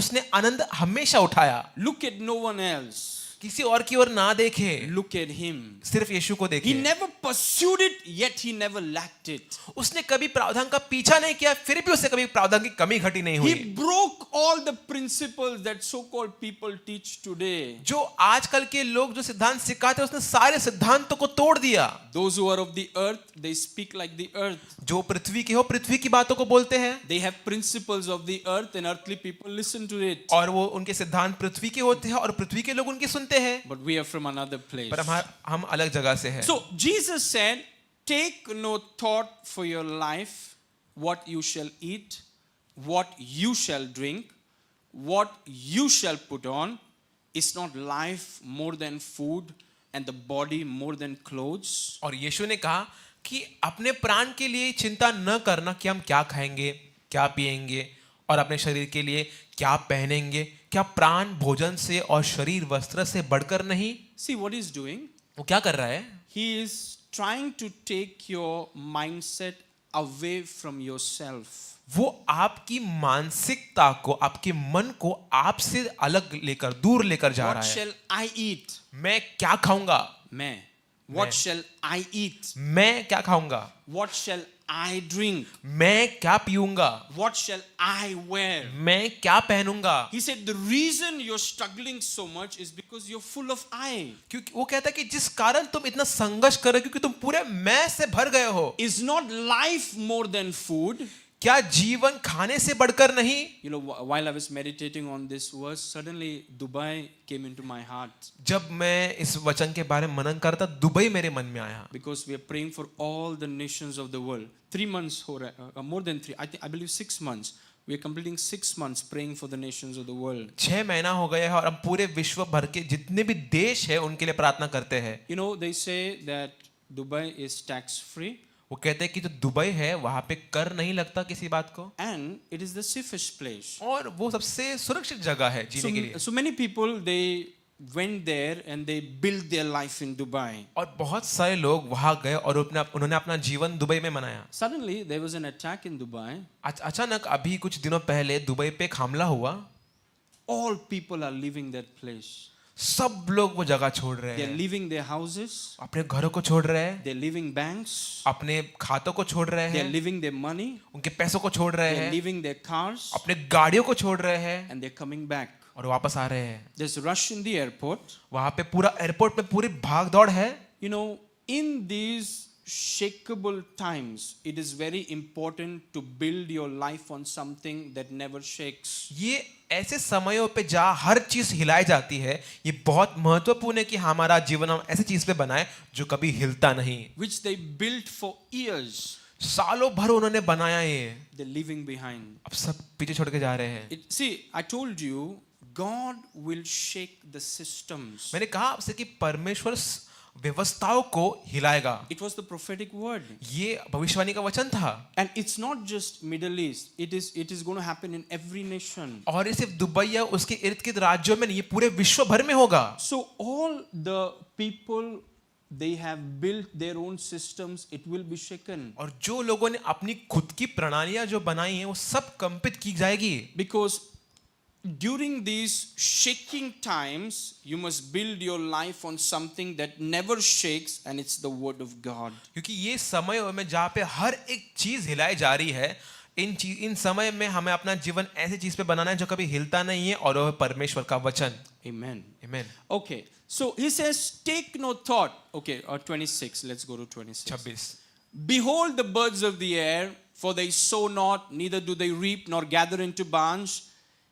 उसने आनंद हमेशा उठाया। Look at no one else. किसी और की ओर ना देखे, Look at him. सिर्फ यीशु को He देखिए। never pursued it, yet he never lacked it. उसने कभी प्रावधान का पीछा नहीं किया, फिर भी उससे कभी प्रावधान की कमी घटी नहीं हुई। He broke all the principles that so-called people teach today. जो आजकल के लोग जो सिद्धांत सिखाते हैं उसने सारे सिद्धांतों को तोड़ दिया। Those who are of the earth, they speak like the earth. जो पृथ्वी के हो पृथ्वी की बातों को बोलते हैं, They have principles of the earth and earthly people listen to it. और वो उनके सिद्धांत पृथ्वी के होते हैं और पृथ्वी के लोग उनके सुनते हैं। But we are from another place. पर हम अलग जगह से हैं। So Jesus said, take no thought for your life, what you shall eat, what you shall drink, what you shall put on. Is not life more than food and the body more than clothes? और यीशु ने कहा कि अपने प्राण के लिए चिंता न करना कि हम क्या खाएंगे, क्या पिएंगे, और अपने शरीर के लिए क्या पहनेंगे। क्या प्राण भोजन से और शरीर वस्त्र से बढ़कर नहीं? See what he's doing? वो क्या कर रहा है? He is trying to take your mindset away from yourself. वो आपकी मानसिकता को, आपके मन को आपसे अलग लेकर, दूर लेकर जा What रहा है। shall I eat? मैं क्या खाऊंगा? मैं. What shall I eat? मैं क्या खाऊंगा? What shall I drink? मैं क्या पीऊंगा? What shall I wear? मैं क्या पहनूंगा? He said the reason you're struggling so much is because you're full of I. क्योंकि वो कहता है कि जिस कारण तुम इतना संघर्ष कर रहे हो, क्योंकि तुम पूरे मैं से भर गए हो। Is not life more than food? क्या जीवन खाने से बढ़कर नहीं? You know, while I was meditating on this verse, suddenly Dubai came into my heart. जब मैं इस वचन के बारे में मनन करता, दुबई मेरे मन में आया। Because we are praying for all the nations of the world. 3 months, more than 3, I believe 6 months. We are completing 6 months praying for the nations of the world. 6 महीना हो गया है और हम पूरे विश्व भर के जितने भी देश है उनके लिए प्रार्थना करते हैं। You know, they say that Dubai is tax free. वो कहते हैं कि जो दुबई है वहां पे कर नहीं लगता किसी बात को, And it is the safest place. और वो सबसे सुरक्षित जगह है जीने के लिए। So many people, they went there and they built their life in Dubai. और बहुत सारे लोग वहां गए और उन्होंने अपना जीवन दुबई में मनाया। Suddenly there was an attack in Dubai. अचानक अभी कुछ दिनों पहले दुबई पे एक हमला हुआ। All people are leaving that place. सब लोग वो जगह छोड़ रहे They are हैं, leaving their houses. अपने घरों को छोड़ रहे हैं, They are leaving banks. अपने खातों को छोड़ रहे They are हैं, leaving their money. उनके पैसों को छोड़ रहे They are हैं, leaving their cars. अपने गाड़ियों को छोड़ रहे हैं And they are coming back. और वापस आ रहे हैं। There's a rush in the airport. वहां पे पूरा एयरपोर्ट में पूरी भाग दौड़ है। You know, in these shakable times, it is very important to build your life on something that never shakes. ये ऐसे समयों पे जहाँ हर चीज हिलाई जाती है, ये बहुत महत्वपूर्ण है कि हमारा जीवन हम ऐसी चीज पे बनाए जो कभी हिलता नहीं। Which they built for years. सालों भर उन्होंने बनाया ये, They're leaving behind. अब सब पीछे छोड़ के जा रहे हैं। See, I told you, God will shake the systems. मैंने कहा आपसे कि परमेश्वर व्यवस्थाओं को हिलाएगा। It was the prophetic word. ये भविष्यवाणी का वचन था। And it's not just Middle East. It is going to happen in every nation. और ये सिर्फ दुबई या उसके इर्द गिर्द राज्यों में नहीं, ये पूरे विश्व भर में होगा। So all the people they have built their own systems, it will be shaken. और जो लोगों ने अपनी खुद की प्रणालियां जो बनाई हैं वो सब कंपित की जाएगी. Because during these shaking times, you must build your life on something that never shakes, and it's the Word of God. क्योंकि ये समय में जहाँ पे हर एक चीज हिलाई जा रही है, इन समय में हमें अपना जीवन ऐसी चीज पे बनाना है जो कभी हिलता नहीं है, और वो है परमेश्वर का वचन. Amen. आमीन. Okay, so he says, take no thought. Okay, 26, let's go to 26. 26. Behold the birds of the air, for they sow not, neither do they reap, nor gather into barns,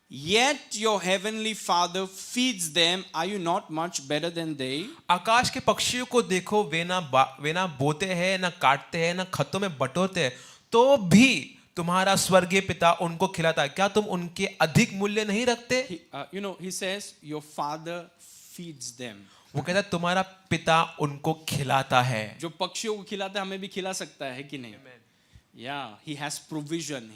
yet your heavenly Father feeds them. Are you not much better than they? आकाश के पक्षियों को देखो, वे ना बोते हैं, ना काटते हैं, ना खतों में बटोरते हैं, तो भी तुम्हारा स्वर्गीय पिता उनको खिलाता है. क्या तुम उनके अधिक मूल्य नहीं रखते? He says, your Father feeds them. वो कहता है तुम्हारा पिता उनको खिलाता है. जो पक्षियों को खिलाता है हमें भी खिला सकता है कि नहीं? Yeah, he has provision.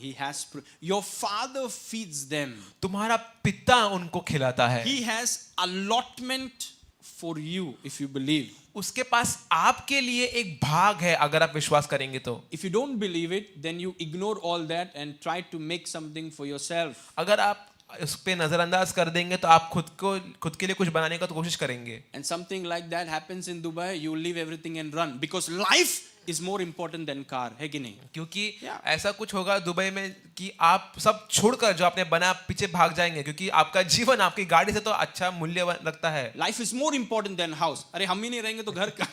Your Father feeds them. तुम्हारा पिता उनको खिलाता है. He has allotment for you if you believe. उसके पास आपके लिए एक भाग है अगर आप विश्वास करेंगे तो. If you don't believe it, then you ignore all that and try to make something for yourself. अगर आप उस पे नजरअंदाज कर देंगे तो आप खुद के लिए कुछ बनाने का तो कोशिश करेंगे. And something like that happens in Dubai, you leave everything and run because life is more important than car, है कि नहीं? क्योंकि Yeah. ऐसा कुछ होगा दुबई में कि आप सब छोड़कर जो आपने बना पीछे भाग जाएंगे, क्योंकि आपका जीवन आपकी गाड़ी से तो अच्छा मूल्य रखता है. Life is more important than house. अरे हम ही नहीं रहेंगे तो घर का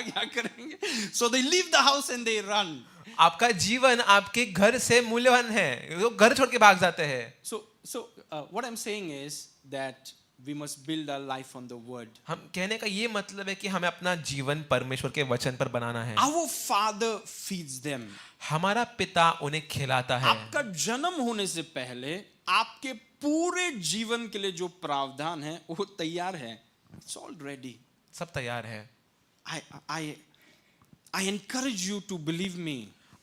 क्या करेंगे? So they leave the house and they run. आपका जीवन आपके घर से मूल्यवान है, वो घर छोड़ के भाग जाते हैं. So what I'm saying is that we must build our life on the word. हम कहने का ये मतलब है कि हमें अपना जीवन परमेश्वर के वचन पर बनाना है. Our Father feeds them. हमारा पिता उन्हें खिलाता है. आपका जन्म होने से पहले आपके पूरे जीवन के लिए जो प्रावधान है वो तैयार है. It's all ready. सब तैयार है. I encourage you to believe me.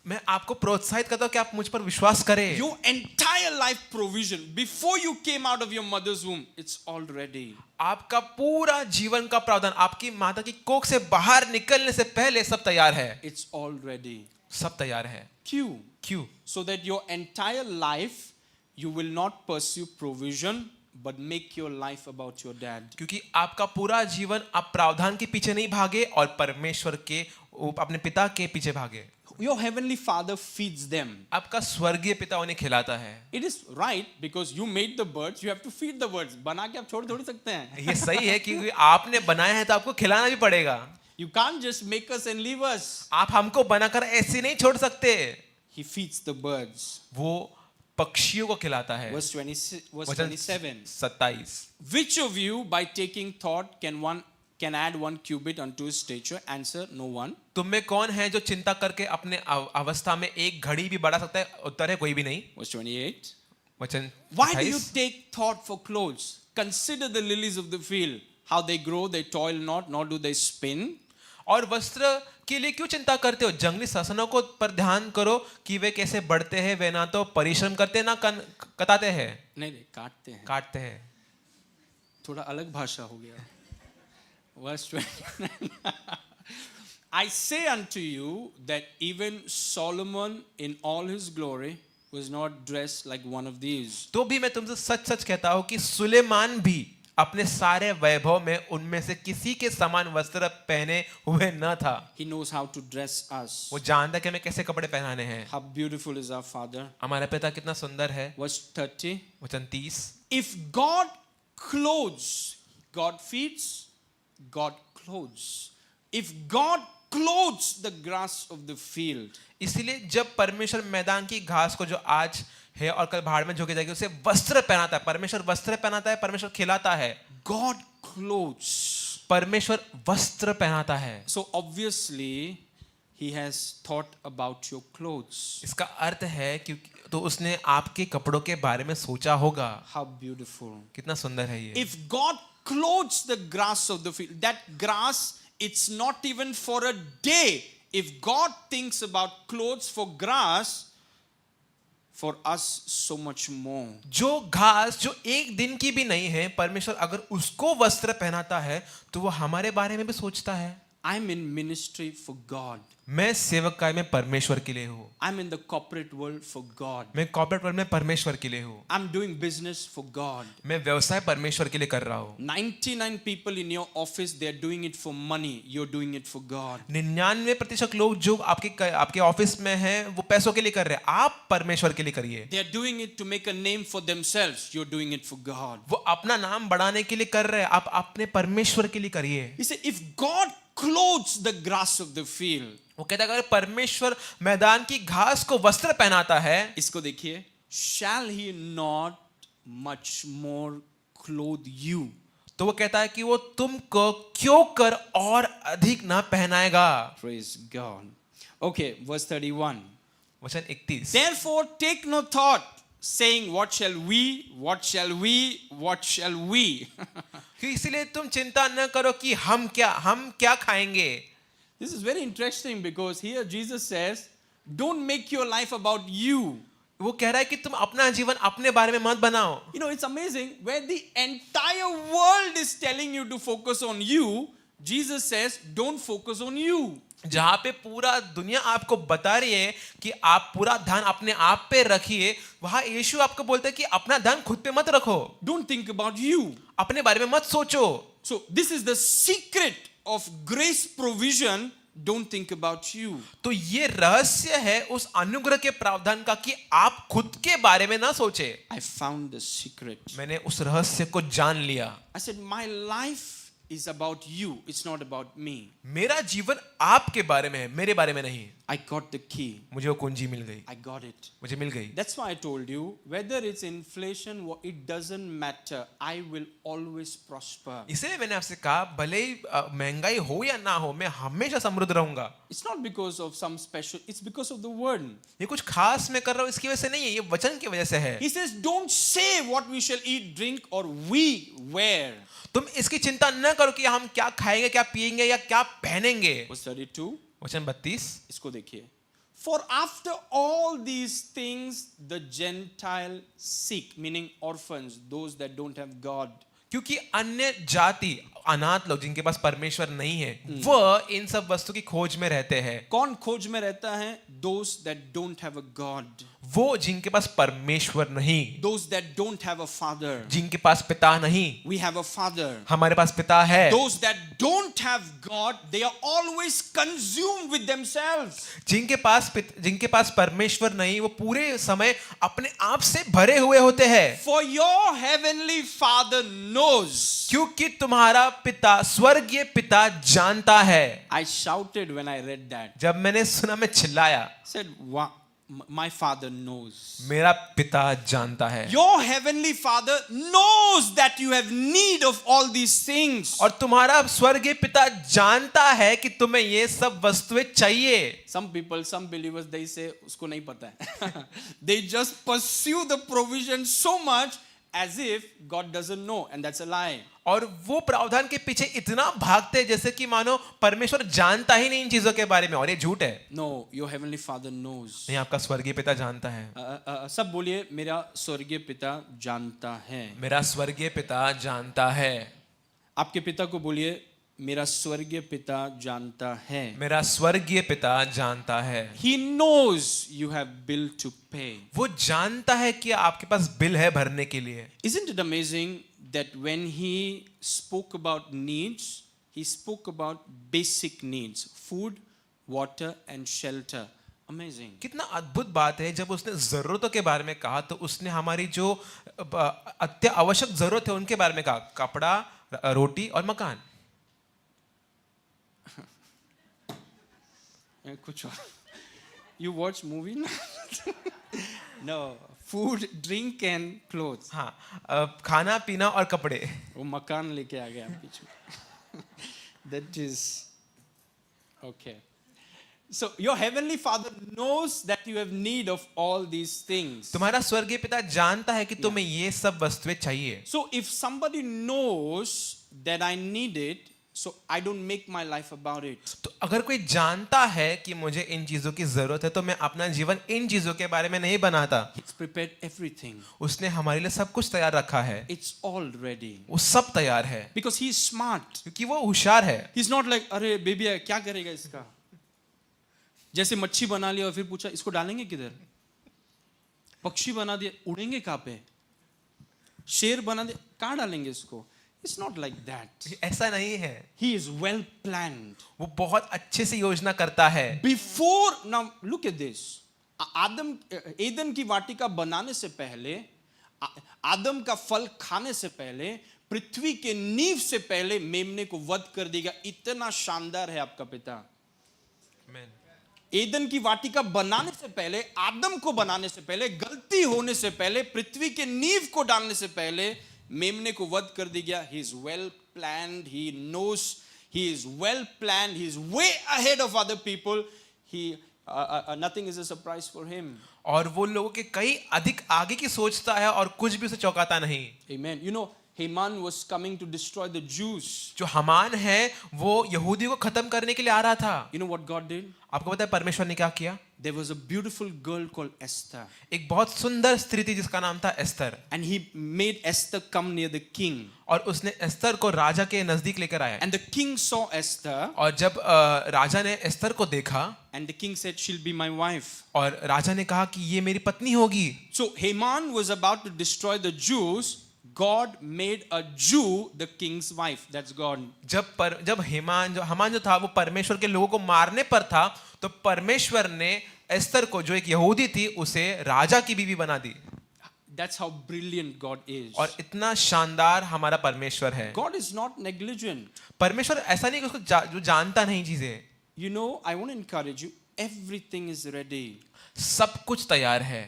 मैं आपको प्रोत्साहित करता हूं कि आप मुझ पर विश्वास करें. Your entire life provision before you came out of your mother's womb, it's all ready. आपका पूरा जीवन का प्रावधान आपकी माता की कोख से बाहर निकलने से पहले सब तैयार है. It's all ready. सब तैयार है. क्यों? So that your entire life you will not pursue provision but make your life about your dad. क्योंकि आपका पूरा जीवन आप प्रावधान के पीछे नहीं भागे और परमेश्वर के अपने पिता के पीछे भागे. Your heavenly Father feeds them. आपका स्वर्गीय पिता उन्हें खिलाता है. It is right because you made the birds, you have to feed the birds. बना के आप छोड़ थोड़ी सकते हैं. ये सही है क्योंकि आपने बनाया है तो आपको खिलाना भी पड़ेगा. You can't just make us and leave us. आप हमको बनाकर ऐसे नहीं छोड़ सकते. He feeds the birds. वो पक्षियों को खिलाता है. Verse 27. 27. Which of you by taking thought can add 1 cubit unto his stature? Answer, no one. तुम में कौन है जो चिंता करके अपने अवस्था में एक घड़ी भी बढ़ा सकता है? उत्तर है कोई भी नहीं. Verse 28. वचन Why do you 28. take thought for clothes? Consider the lilies of the field, how they grow, they toil not, nor do they spin. और वस्त्र के लिए क्यों चिंता करते हो? जंगली ससनों को पर ध्यान करो कि वे कैसे बढ़ते हैं. वे ना तो परिश्रम करते ना कताते हैं. नहीं काटते हैं. थोड़ा अलग भाषा हो गया. Verse 29. I say unto you that even Solomon in all his glory was not dressed like one of these. तो भी मैं तुमसे सच सच कहता हूं कि सुलेमान भी अपने सारे वैभव में उनमें से किसी के समान वस्त्र पहने हुए न था. He knows how to dress us. वो जानता है कि हमें कैसे कपड़े पहनाने हैं. How beautiful is our Father. हमारा पिता कितना सुंदर है. Verse 30. वचन 30. If God clothes, God feeds, God clothes. If God clothes the grass of the field. इसलिए जब परमेश्वर मैदान की घास को जो आज है और कल भाड़ में झोंकी जाएगी उसे वस्त्र पहनाता है. परमेश्वर वस्त्र पहनाता है. परमेश्वर खिलाता है. God clothes. परमेश्वर वस्त्र पहनाता है. So obviously he has thought about your clothes. इसका अर्थ है क्योंकि तो उसने आपके कपड़ों के बारे में सोचा होगा. How beautiful. कितना सुंदर है ये. If God clothes the grass of the field, that grass, it's not even for a day. If God thinks about clothes for grass, for us so much more. जो घास जो एक दिन की भी नहीं है, परमेश्वर अगर उसको वस्त्र पहनाता है तो वो हमारे बारे में भी सोचता है. I'm in ministry for God. मैं सेवकाई में परमेश्वर के लिए हूँ, I'm in the corporate world for God. मैं कॉर्पोरेट वर्ल्ड में परमेश्वर के लिए हूँ, I'm doing business for God. मैं व्यवसाय परमेश्वर के लिए कर रहा हूँ। 99 people in your office, they're doing it for money. You're doing it for God. 99% लोग जो आपके ऑफिस में हैं वो पैसों के लिए कर रहे हैं, आप परमेश्वर के लिए करिए। They're doing it to make a name for themselves. You're doing it for God. वो अपना नाम बढ़ाने के लिए कर रहे हैं, आप अपने परमेश्वर के लिए करिए। He said, if God clothes the grass of the field, वो कहता है अगर परमेश्वर मैदान की घास को वस्त्र पहनाता है, इसको देखिए, shall he not much more clothe you? तो वो कहता है कि वो तुमको क्यों कर और अधिक ना पहनाएगा। Praise God. Okay, verse 31. वचन 31। Therefore take no thought, saying, what shall we, what shall we, what shall we? कि इसलिए तुम चिंता न करो कि हम क्या खाएंगे। This is very interesting because here Jesus says, don't make your life about you. वो कह रहा है कि तुम अपना जीवन अपने बारे में मत बनाओ। You know, it's amazing where the entire world is telling you to focus on you, Jesus says, don't focus on you. जहां पे पूरा दुनिया आपको बता रही है कि आप पूरा ध्यान अपने आप पे रखिए, वहां यीशु आपको बोलता है कि अपना ध्यान खुद पे मत रखो, Don't think about you. अपने बारे में मत सोचो। So this is the secret of grace provision. Don't think about you. तो ये रहस्य है उस अनुग्रह के प्रावधान का कि आप खुद के बारे में ना सोचे। I found the secret. मैंने उस रहस्य को जान लिया। I said, my life is about you. It's not about me. मेरा जीवन आपके बारे में है, मेरे बारे में नहीं। I got the key. मुझे वो कुंजी मिल गई, I got it. मुझे मिल गई। That's why I told you, whether it's inflation, it doesn't matter. I will always prosper. इसलिए मैंने आपसे कहा भले ही महंगाई हो या ना हो, मैं हमेशा समृद्ध रहूंगा। It's not because of some special, it's because of the word. ये कुछ खास मैं कर रहा हूँ इसकी वजह से नहीं है, ये वचन की वजह से है। He says, don't say what we shall eat, drink, or we wear. तुम इसकी चिंता न करो कि हम क्या खाएंगे, क्या पिएंगे या क्या पहनेंगे। Verse 32. वचन 32। इसको देखिए. For after all these things the Gentile seek, meaning orphans, those that don't have God. क्योंकि अन्य जाति अनाथ लोग जिनके पास परमेश्वर नहीं है, वह इन सब वस्तु की खोज में रहते हैं। कौन खोज में रहता है? Those that don't have a God. वो जिनके पास परमेश्वर नहीं, Those that don't have a father. जिनके पास पिता नहीं। We have a father. हमारे पास पिता है। Those that don't have God, they are always consumed with themselves. जिनके पास परमेश्वर नहीं, वो पूरे समय अपने आप से भरे हुए होते हैं। For your heavenly Father knows. क्योंकि तुम्हारा पिता, स्वर्गीय पिता जानता है। I shouted when I read that. जब मैंने सुना मैं चिल्लाया। Said, wow, my Father knows. मेरा पिता जानता है। Your heavenly Father knows that you have need of all these things. और तुम्हारा स्वर्गीय पिता जानता है कि तुम्हें ये सब वस्तुएं चाहिए। Some people, some believers, they say उसको नहीं पता है. They just pursue the provision so much as if God doesn't know, and that's a lie. और वो प्रावधान के पीछे इतना भागते हैं जैसे कि मानो परमेश्वर जानता ही नहीं इन चीजों के बारे में, और ये झूठ है। No, your heavenly Father knows. नहीं, आपका स्वर्गीय पिता जानता है। सब बोलिए, मेरा स्वर्गीय पिता जानता है। मेरा स्वर्गीय पिता जानता है। आपके पिता को बोलिए, मेरा स्वर्गीय पिता जानता है। मेरा स्वर्गीय पिता जानता है। He knows you have bill to pay. वो जानता है कि आपके पास बिल है भरने के लिए। Isn't it amazing that when he spoke about needs, he spoke about basic needs, food, water and shelter. Amazing. कितना अद्भुत बात है, जब उसने जरूरतों के बारे में कहा तो उसने हमारी जो अत्य आवश्यक जरूरत है उनके बारे में कहा, कपड़ा, रोटी और मकान। कुछ और? You watch movie ना? No, food, drink and clothes. हाँ, खाना पीना और कपड़े। वो मकान लेके आ गया बीच में। That is okay. So your heavenly Father knows that you have need of all these things. तुम्हारा स्वर्गीय पिता जानता है कि तुम्हें ये सब वस्तुएं चाहिए। So if somebody knows that I need it, so I don't make my life about it. तो अगर कोई जानता है कि मुझे इन चीजों की जरूरत है तो मैं अपना जीवन इन चीजों के बारे में नहीं बनाता। He's prepared everything. उसने हमारे लिए सब कुछ तैयार रखा है, It's all ready. वो सब तैयार है Because he is smart. क्योंकि वो होशियार है। He's not like, अरे बेबी क्या करेगा इसका? जैसे मच्छी बना लिया और फिर पूछा इसको डालेंगे किधर? पक्षी बना दिया, उड़ेंगे कहाँ पे? शेर बना दिया, कहाँ डालेंगे इसको? It's not like that. ऐसा नहीं है, He is well planned. वो बहुत अच्छे से योजना करता है। Before, now look at this. Adam Edan की वाटिका बनाने से पहले, आदम का फल खाने से पहले, पृथ्वी के नींव से पहले मेमने को वध कर देगा। इतना शानदार है आपका पिता। एदन की वाटिका बनाने से पहले, आदम को बनाने से पहले, गलती होने से पहले, पृथ्वी के नींव को डालने से पहले मेमने को वध कर दिया गया। He is well planned. He knows. He is well planned. He is way ahead of other people. Nothing is a surprise for him. और वो लोगों के कई अधिक आगे की सोचता है और कुछ भी उसे चौंकाता नहीं। Amen. You know, Haman was coming to destroy the Jews. जो हमान है वो यहूदियों को खत्म करने के लिए आ रहा था। You know what God did? आपको पता है परमेश्वर ने क्या किया? There was a beautiful girl called Esther. एक बहुत सुंदर स्त्री थी जिसका नाम था Esther, And he made Esther come near the king. और उसने एस्तर को राजा के नजदीक लेकर आया। And the king saw Esther. और जब राजा ने एस्तर को देखा, And the king said, she'll be my wife. और राजा ने कहा कि ये मेरी पत्नी होगी। So Haman was about to destroy the Jews. God made a Jew the king's wife. That's God. जब हमान जो था वो परमेश्वर के लोगों को मारने पर था, तो परमेश्वर ने एस्तर को जो एक यहूदी थी उसे राजा की बीवी बना दी। That's how brilliant God is. और इतना शानदार हमारा परमेश्वर है। God is not negligent. परमेश्वर ऐसा नहीं कि उसको जो जानता नहीं चीजें। You know, I want to encourage you. Everything is ready. सब कुछ तैयार है।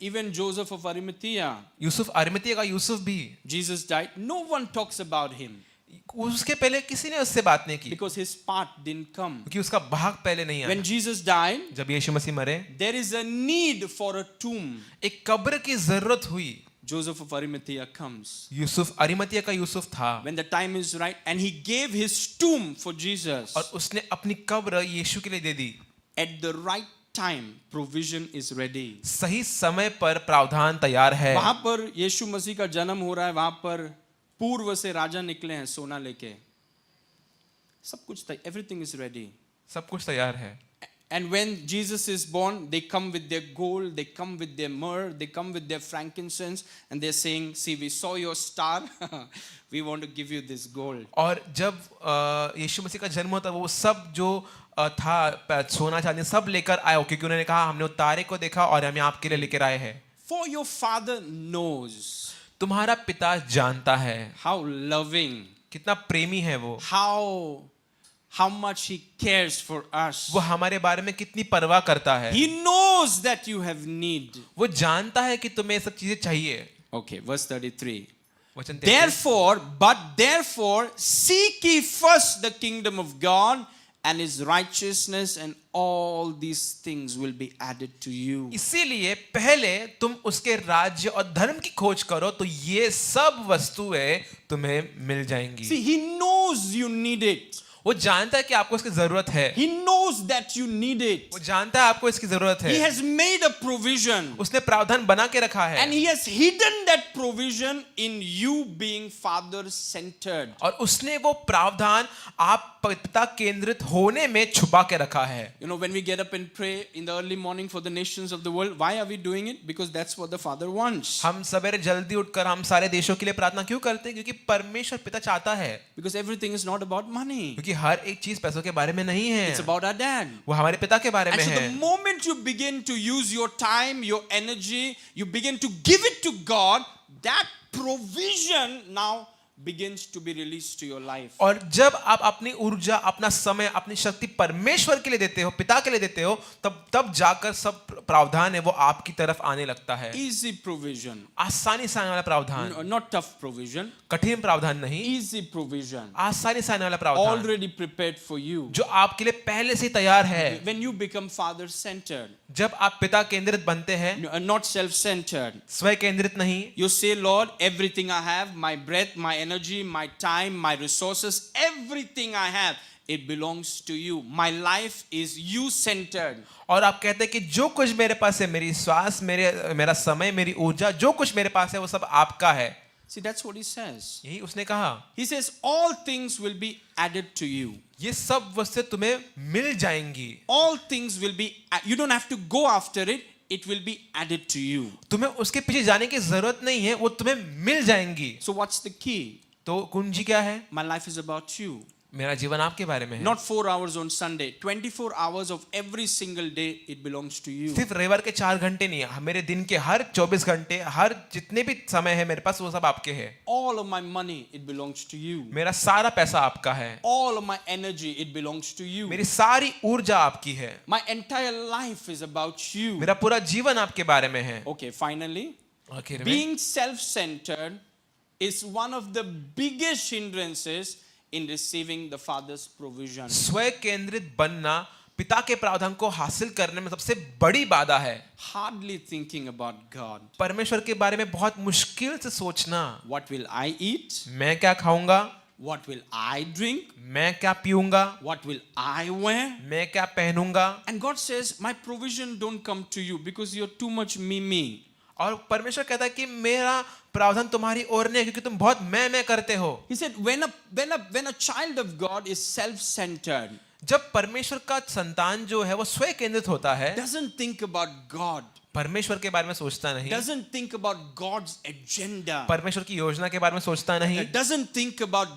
Even Joseph of Arimathea. Yusuf अरिमतिया का यूसुफ भी, Jesus died. No one talks about him उसके पहले किसी ने उससे बात नहीं की because his part didn't come. क्योंकि उसका भाग पहले नहीं आया। When Jesus died, जब यीशु मसीह मरे, there is a need for a tomb. एक कब्र की जरूरत हुई। Joseph of Arimathea comes. Yusuf अरिमतिया का यूसुफ था, When the time is right, and he gave his tomb for Jesus. और उसने अपनी कब्र यीशु के लिए दे दी। At the right time, provision is ready. सही समय पर प्रावधान तैयार है। वहां पर यीशु मसीह का जन्म हो रहा है, वहां पर पूर्व से राजा निकले हैं सोना लेके। सब कुछ everything is ready. सब कुछ तैयार है। And when Jesus is born, they come with their gold, they come with their myrrh, they come with their frankincense, and they're saying, see, we saw your star, we want to give you this gold. और जब यीशु मसीह का जन्म होता वो सब जो था सोना चांदी सब लेकर आए, क्योंकि उन्होंने कहा हमने तारे को देखा और हम आपके लिए लेकर आए हैं। For your father knows. तुम्हारा पिता जानता है How loving. कितना प्रेमी है वो, How much he cares for us. वो हमारे बारे में कितनी परवाह करता है। He knows that you have need. वो जानता है कि तुम्हें सब चीजें चाहिए। Okay, verse 33. वचन 33, Therefore, seek ye first the kingdom of God and his righteousness, and all these things will be added to you. इसीलिए पहले तुम उसके राज्य और धर्म की खोज करो तो ये सब वस्तुएं तुम्हें मिल जाएंगी। See, he knows you need it. वो जानता है कि आपको इसकी जरूरत है। He knows that you need it. वो जानता है आपको इसकी जरूरत है। He has made a provision. उसने प्रावधान बना के रखा है। And he has hidden that provision in you being father centered. और उसने वो प्रावधान आप पिता केंद्रित होने में छुपा के रखा है। You know, when we get up and pray in the early morning for the nations of the world, why are we doing it? Because that's what the Father wants. हम सवेरे जल्दी उठकर हम सारे देशों के लिए प्रार्थना क्यों करते हैं? क्योंकि परमेश्वर पिता चाहता है। Because everything is not about money. क्योंकि हर एक चीज पैसों के बारे में नहीं है, It's about our dad. वो हमारे पिता के बारे And में so है। the moment you begin to use your time, your energy, you begin to give it to God, that provision now begins to be released to your life. और जब आप अपनी ऊर्जा, अपना समय, अपनी शक्ति परमेश्वर के लिए देते हो, पिता के लिए देते हो, तब जाकर सब प्रावधान है वो आपकी तरफ आने लगता है। Easy provision. आसानी से आने वाला प्रावधान, Not tough provision. कठिन प्रावधान नहीं, Easy provision. आसानी से आने वाला प्रावधान Already prepared for you. जो आपके लिए पहले से तैयार है। When you become father centered, जब आप पिता केंद्रित बनते हैं, not self centered, स्वयं केंद्रित नहीं, you say, Lord, everything I have, my breath, my energy, energy, my time, my resources, everything I have, it belongs to you. My life is you centered. और आप कहते हैं कि जो कुछ मेरे पास है, मेरी श्वास, मेरा समय, मेरी ऊर्जा, जो कुछ मेरे पास है वो सब आपका है। See, that's what he says. यही उसने कहा। He says, all things will be added to you. ये सब वस्तुएं तुम्हें मिल जाएंगी। All things will be, you don't have to go after it, it will be added to you. तुम्हें उसके पीछे जाने की जरूरत नहीं है, वो तुम्हें मिल जाएंगी। So what's the key? तो कुंजी क्या है? My life is about you. मेरा जीवन आपके बारे में है। Not 4 hours on Sunday, 24 hours of every single day, it belongs to you. सिर्फ रविवार के 4 घंटे नहीं है, मेरे दिन के हर 24 घंटे, हर जितने भी समय है मेरे पास, वो सब आपके हैं। All of my money, it belongs to you. मेरा सारा पैसा आपका है। All of my energy, it belongs to you. मेरी सारी ऊर्जा आपकी है। My entire life is about you. मेरा पूरा जीवन आपके बारे में है। Okay, finally, आखिर में being self-centered is one of the biggest hindrances in receiving the Father's provision. स्वयं केंद्रित बनना पिता के प्रावधान को हासिल करने में सबसे बड़ी बाधा है। Hardly thinking about God. परमेश्वर के बारे में बहुत मुश्किल से सोचना। What will I eat? मैं क्या खाऊंगा? What will I drink? मैं क्या पीऊंगा? What will I wear? मैं क्या पहनूंगा? And God says, my provision don't come to you because you're too much me. और परमेश्वर कहता है कि मेरा प्रावधान तुम्हारी ओर नहीं है क्योंकि तुम बहुत मैं करते हो। He said, when a child of God is self-centered, जब परमेश्वर का संतान जो है वो स्वयं केंद्रित होता है, doesn't think about God, परमेश्वर के बारे में सोचता नहीं, doesn't think about God's agenda, परमेश्वर की योजना के बारे में सोचता नहीं, doesn't think about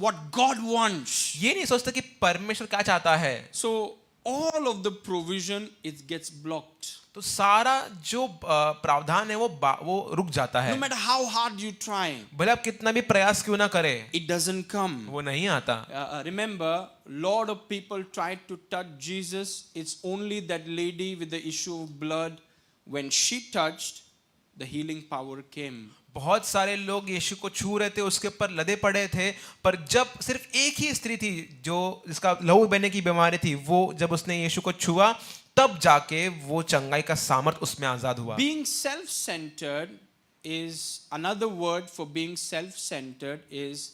what God wants. ये नहीं सोचता कि परमेश्वर क्या चाहता है। So all of the provision, it gets blocked. तो सारा जो प्रावधान है वो रुक जाता है। No matter how hard you try, भले आप कितना भी प्रयास क्यों ना करें, it doesn't come. वो नहीं आता। Remember, lot of people tried to touch Jesus. It's only that lady with the issue of blood. When she touched, the healing power came. बहुत सारे लोग यीशु को छू रहे थे, उसके ऊपर लदे पड़े थे, पर जब सिर्फ एक ही स्त्री थी जो जिसका लहू बहने की बीमारी थी, वो जब उसने यीशु को छुआ तब जाके वो चंगाई का सामर्थ उसमें आजाद हुआ। Being self-centered is another word for being self-centered is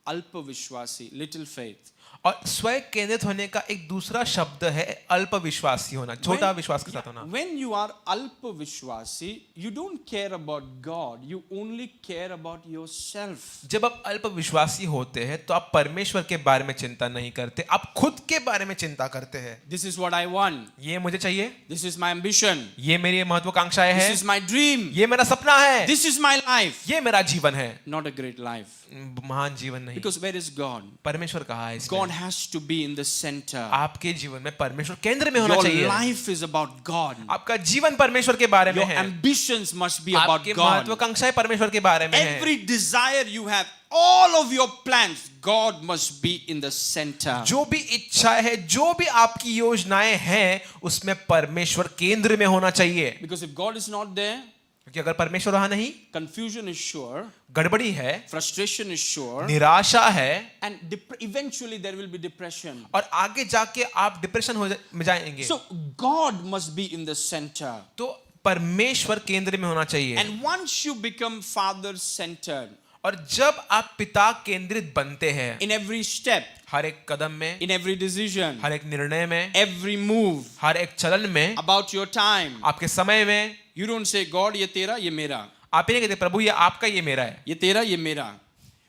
अल्प विश्वासी, little faith. और स्वयं केंद्रित होने का एक दूसरा शब्द है अल्प विश्वासी होना, छोटा विश्वास के साथ होना। When you are अल्प विश्वासी, you don't care about God, you only care about yourself. जब आप अल्प विश्वासी होते हैं तो आप परमेश्वर के बारे में चिंता नहीं करते, आप खुद के बारे में चिंता करते हैं। This is what I want. ये मुझे चाहिए, This is my ambition. ये मेरी महत्वाकांक्षाएं हैं, This is my dream. ये मेरा सपना है, This is my life. ये मेरा जीवन है। Not a great life. महान जीवन नहीं। Because where is God? परमेश्वर कहाँ है इसमें? God has to be in the center. आपके जीवन में परमेश्वर केंद्र में होना Your चाहिए। life is about God. आपका जीवन परमेश्वर के बारे में Your है। ambitions must be about आपकी God. महत्वाकांक्षाएं परमेश्वर के बारे में है। Every desire you have, all of your plans, God must be in the center. जो भी इच्छा है, जो भी आपकी योजनाएं हैं, उसमें परमेश्वर केंद्र में होना चाहिए। Because if God is not there, क्योंकि अगर परमेश्वर वहां नहीं, confusion is sure, गड़बड़ी है, frustration is sure, निराशा है, and eventually there will be depression. और आगे जाके आप डिप्रेशन में जाएंगे। So God must be in the center. तो परमेश्वर केंद्र में होना चाहिए। And once you become father centered, और जब आप पिता केंद्रित बनते हैं, in every step, हर एक कदम में, in every decision, हर एक निर्णय में, every move, हर एक चलन में, about your time, आपके समय में, you don't say God ये तेरा ये मेरा, आप ही नहीं कहते प्रभु ये आपका ये मेरा है, ये तेरा ये मेरा.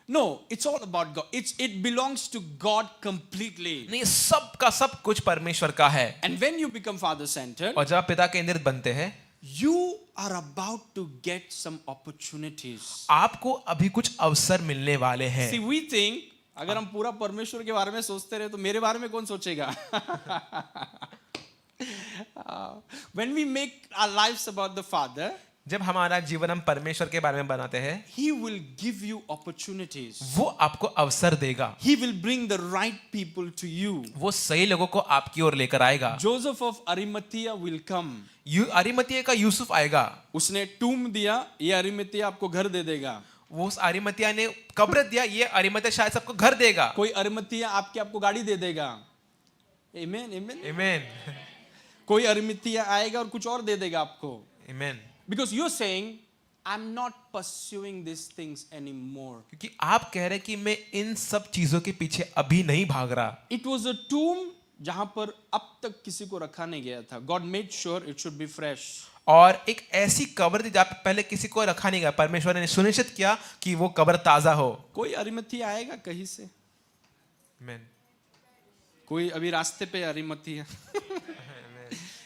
No, it's all about God. It belongs to God completely. नहीं, सब का सब कुछ परमेश्वर का है। And when you become father centered, और जब आप पिता केंद्रित बनते हैं, you are about to get some opportunities. आपको अभी कुछ अवसर मिलने वाले हैं। See, we think अगर हम पूरा परमेश्वर के बारे में सोचते रहे तो मेरे बारे में कौन सोचेगा? When we make our lives about the Father, जब हमारा जीवन हम परमेश्वर के बारे में बनाते हैं, He will give you opportunities. वो आपको अवसर देगा, He will bring the right people to you. वो सही लोगों को आपकी ओर लेकर आएगा। Joseph of Arimathea will come. अरिमतिया का यूसुफ आएगा, उसने टूम दिया, ये अरिमतिया आपको घर दे देगा. वो उस अरिमतिया ने कब्र दिया, ये अरिमतिया शायद सबको घर देगा। कोई अरिमतिया आपको गाड़ी दे देगा. Amen, amen. आमीन, कोई अरिमतिया आएगा और कुछ और दे देगा आपको. आमीन। Because you're saying, I'm not pursuing these things anymore. क्योंकि आप कह रहे हैं कि मैं इन सब चीजों के पीछे अभी नहीं भाग रहा। It was a tomb जहां पर अब तक किसी को रखा नहीं गया था. God made sure it should be fresh. और एक ऐसी कब्र थी जहाँ पे पहले किसी को रखा नहीं गया, परमेश्वर ने सुनिश्चित किया कि वो कब्र ताजा हो। कोई अरिमथी आएगा कहीं से? Amen. कोई अभी रास्ते पे अरिमथी है?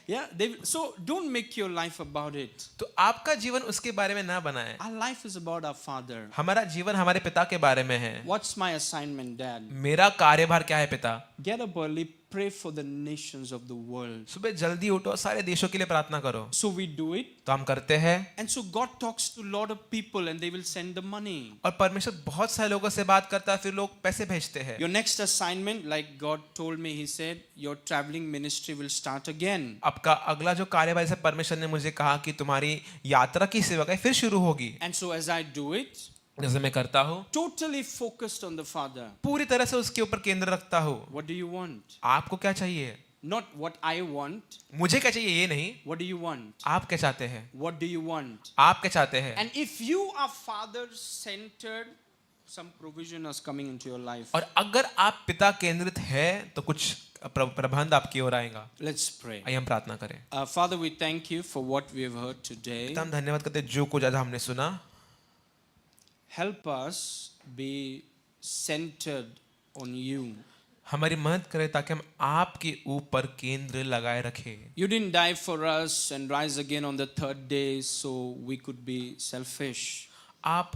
Yeah, so don't make your life about it. तो आपका जीवन उसके बारे में ना बनाएं। Our life is about our Father. हमारा जीवन हमारे पिता के बारे में है। What's my assignment, Dad? मेरा कार्यभार क्या है पिता? Get up early, pray for the nations of the world. सुबह जल्दी उठो, सारे देशों के लिए प्रार्थना करो। So we do it. तो हम करते हैं। And so God talks to a lot of people and they will send the money. और परमेश्वर बहुत सारे लोगों से बात करता है, फिर लोग पैसे भेजते हैं। Your next assignment, like God told me, He said, your traveling ministry will start again. आपका अगला जो कार्यभार से परमेश्वर ने मुझे कहा कि तुम्हारी यात्रा की सेवा का फिर शुरू होगी। And so as I do it, जैसे मैं करता हूँ, totally focused on the Father. पूरी तरह से उसके ऊपर केंद्र रखता हूँ। What do you want? आपको क्या चाहिए? Not what I want. मुझे क्या चाहिए ये नहीं, What do you want? आप क्या चाहते हैं? What do you want? आप क्या चाहते हैं? And if you are Father-centered, some provision is coming into your life. और अगर आप पिता केंद्रित है तो कुछ प्रबंध आपकी ओर आएगा। Let's pray. आइए हम प्रार्थना करें। Father, we thank you for what we have heard today. पिता हम धन्यवाद करते हैं जो कुछ आज हमने सुना। Help us be centered on you. हमारी मदद करें ताकि हम आपके ऊपर केंद्र लगाए रखें। You didn't die for us and rise again on the third day so we could be selfish. आप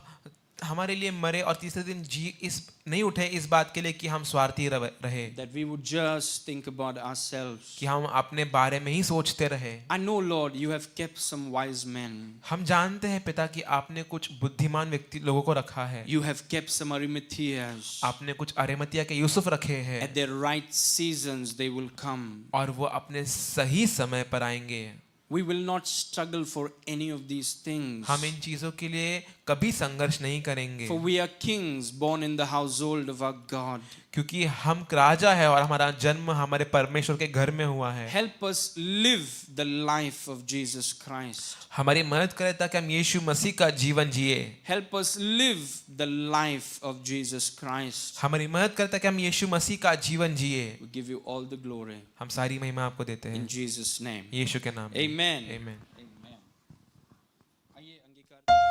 हमारे लिए मरे और तीसरे दिन इस नहीं उठे इस बात के लिए कि हम स्वार्थी रहे, That we would just think about ourselves. कि हम अपने बारे में ही सोचते रहे। I know, Lord, you have kept some wise men. हम जानते हैं पिता कि आपने कुछ बुद्धिमान व्यक्ति लोगों को रखा है। You have kept some Arimatheas. आपने कुछ अरिमतिया के यूसुफ रखे हैं At their right seasons they will come. और वो अपने सही समय पर आएंगे। We will not struggle for any of these things. हम इन चीजों के लिए कभी संघर्ष नहीं करेंगे, For we are kings born in the household of our God. क्योंकि हम राजा है और हमारा जन्म हमारे परमेश्वर के घर में हुआ है। Help us live the life of Jesus Christ. हमारी मदद करे ताकि हम यीशु मसीह का जीवन जिए। Help us live the life of Jesus Christ. हमारी मदद करे ताकि हम यीशु मसीह का जीवन जिए। We give you all the glory हम सारी महिमा आपको देते in हैं Jesus' name. यीशु के नाम में। Amen. आमीन।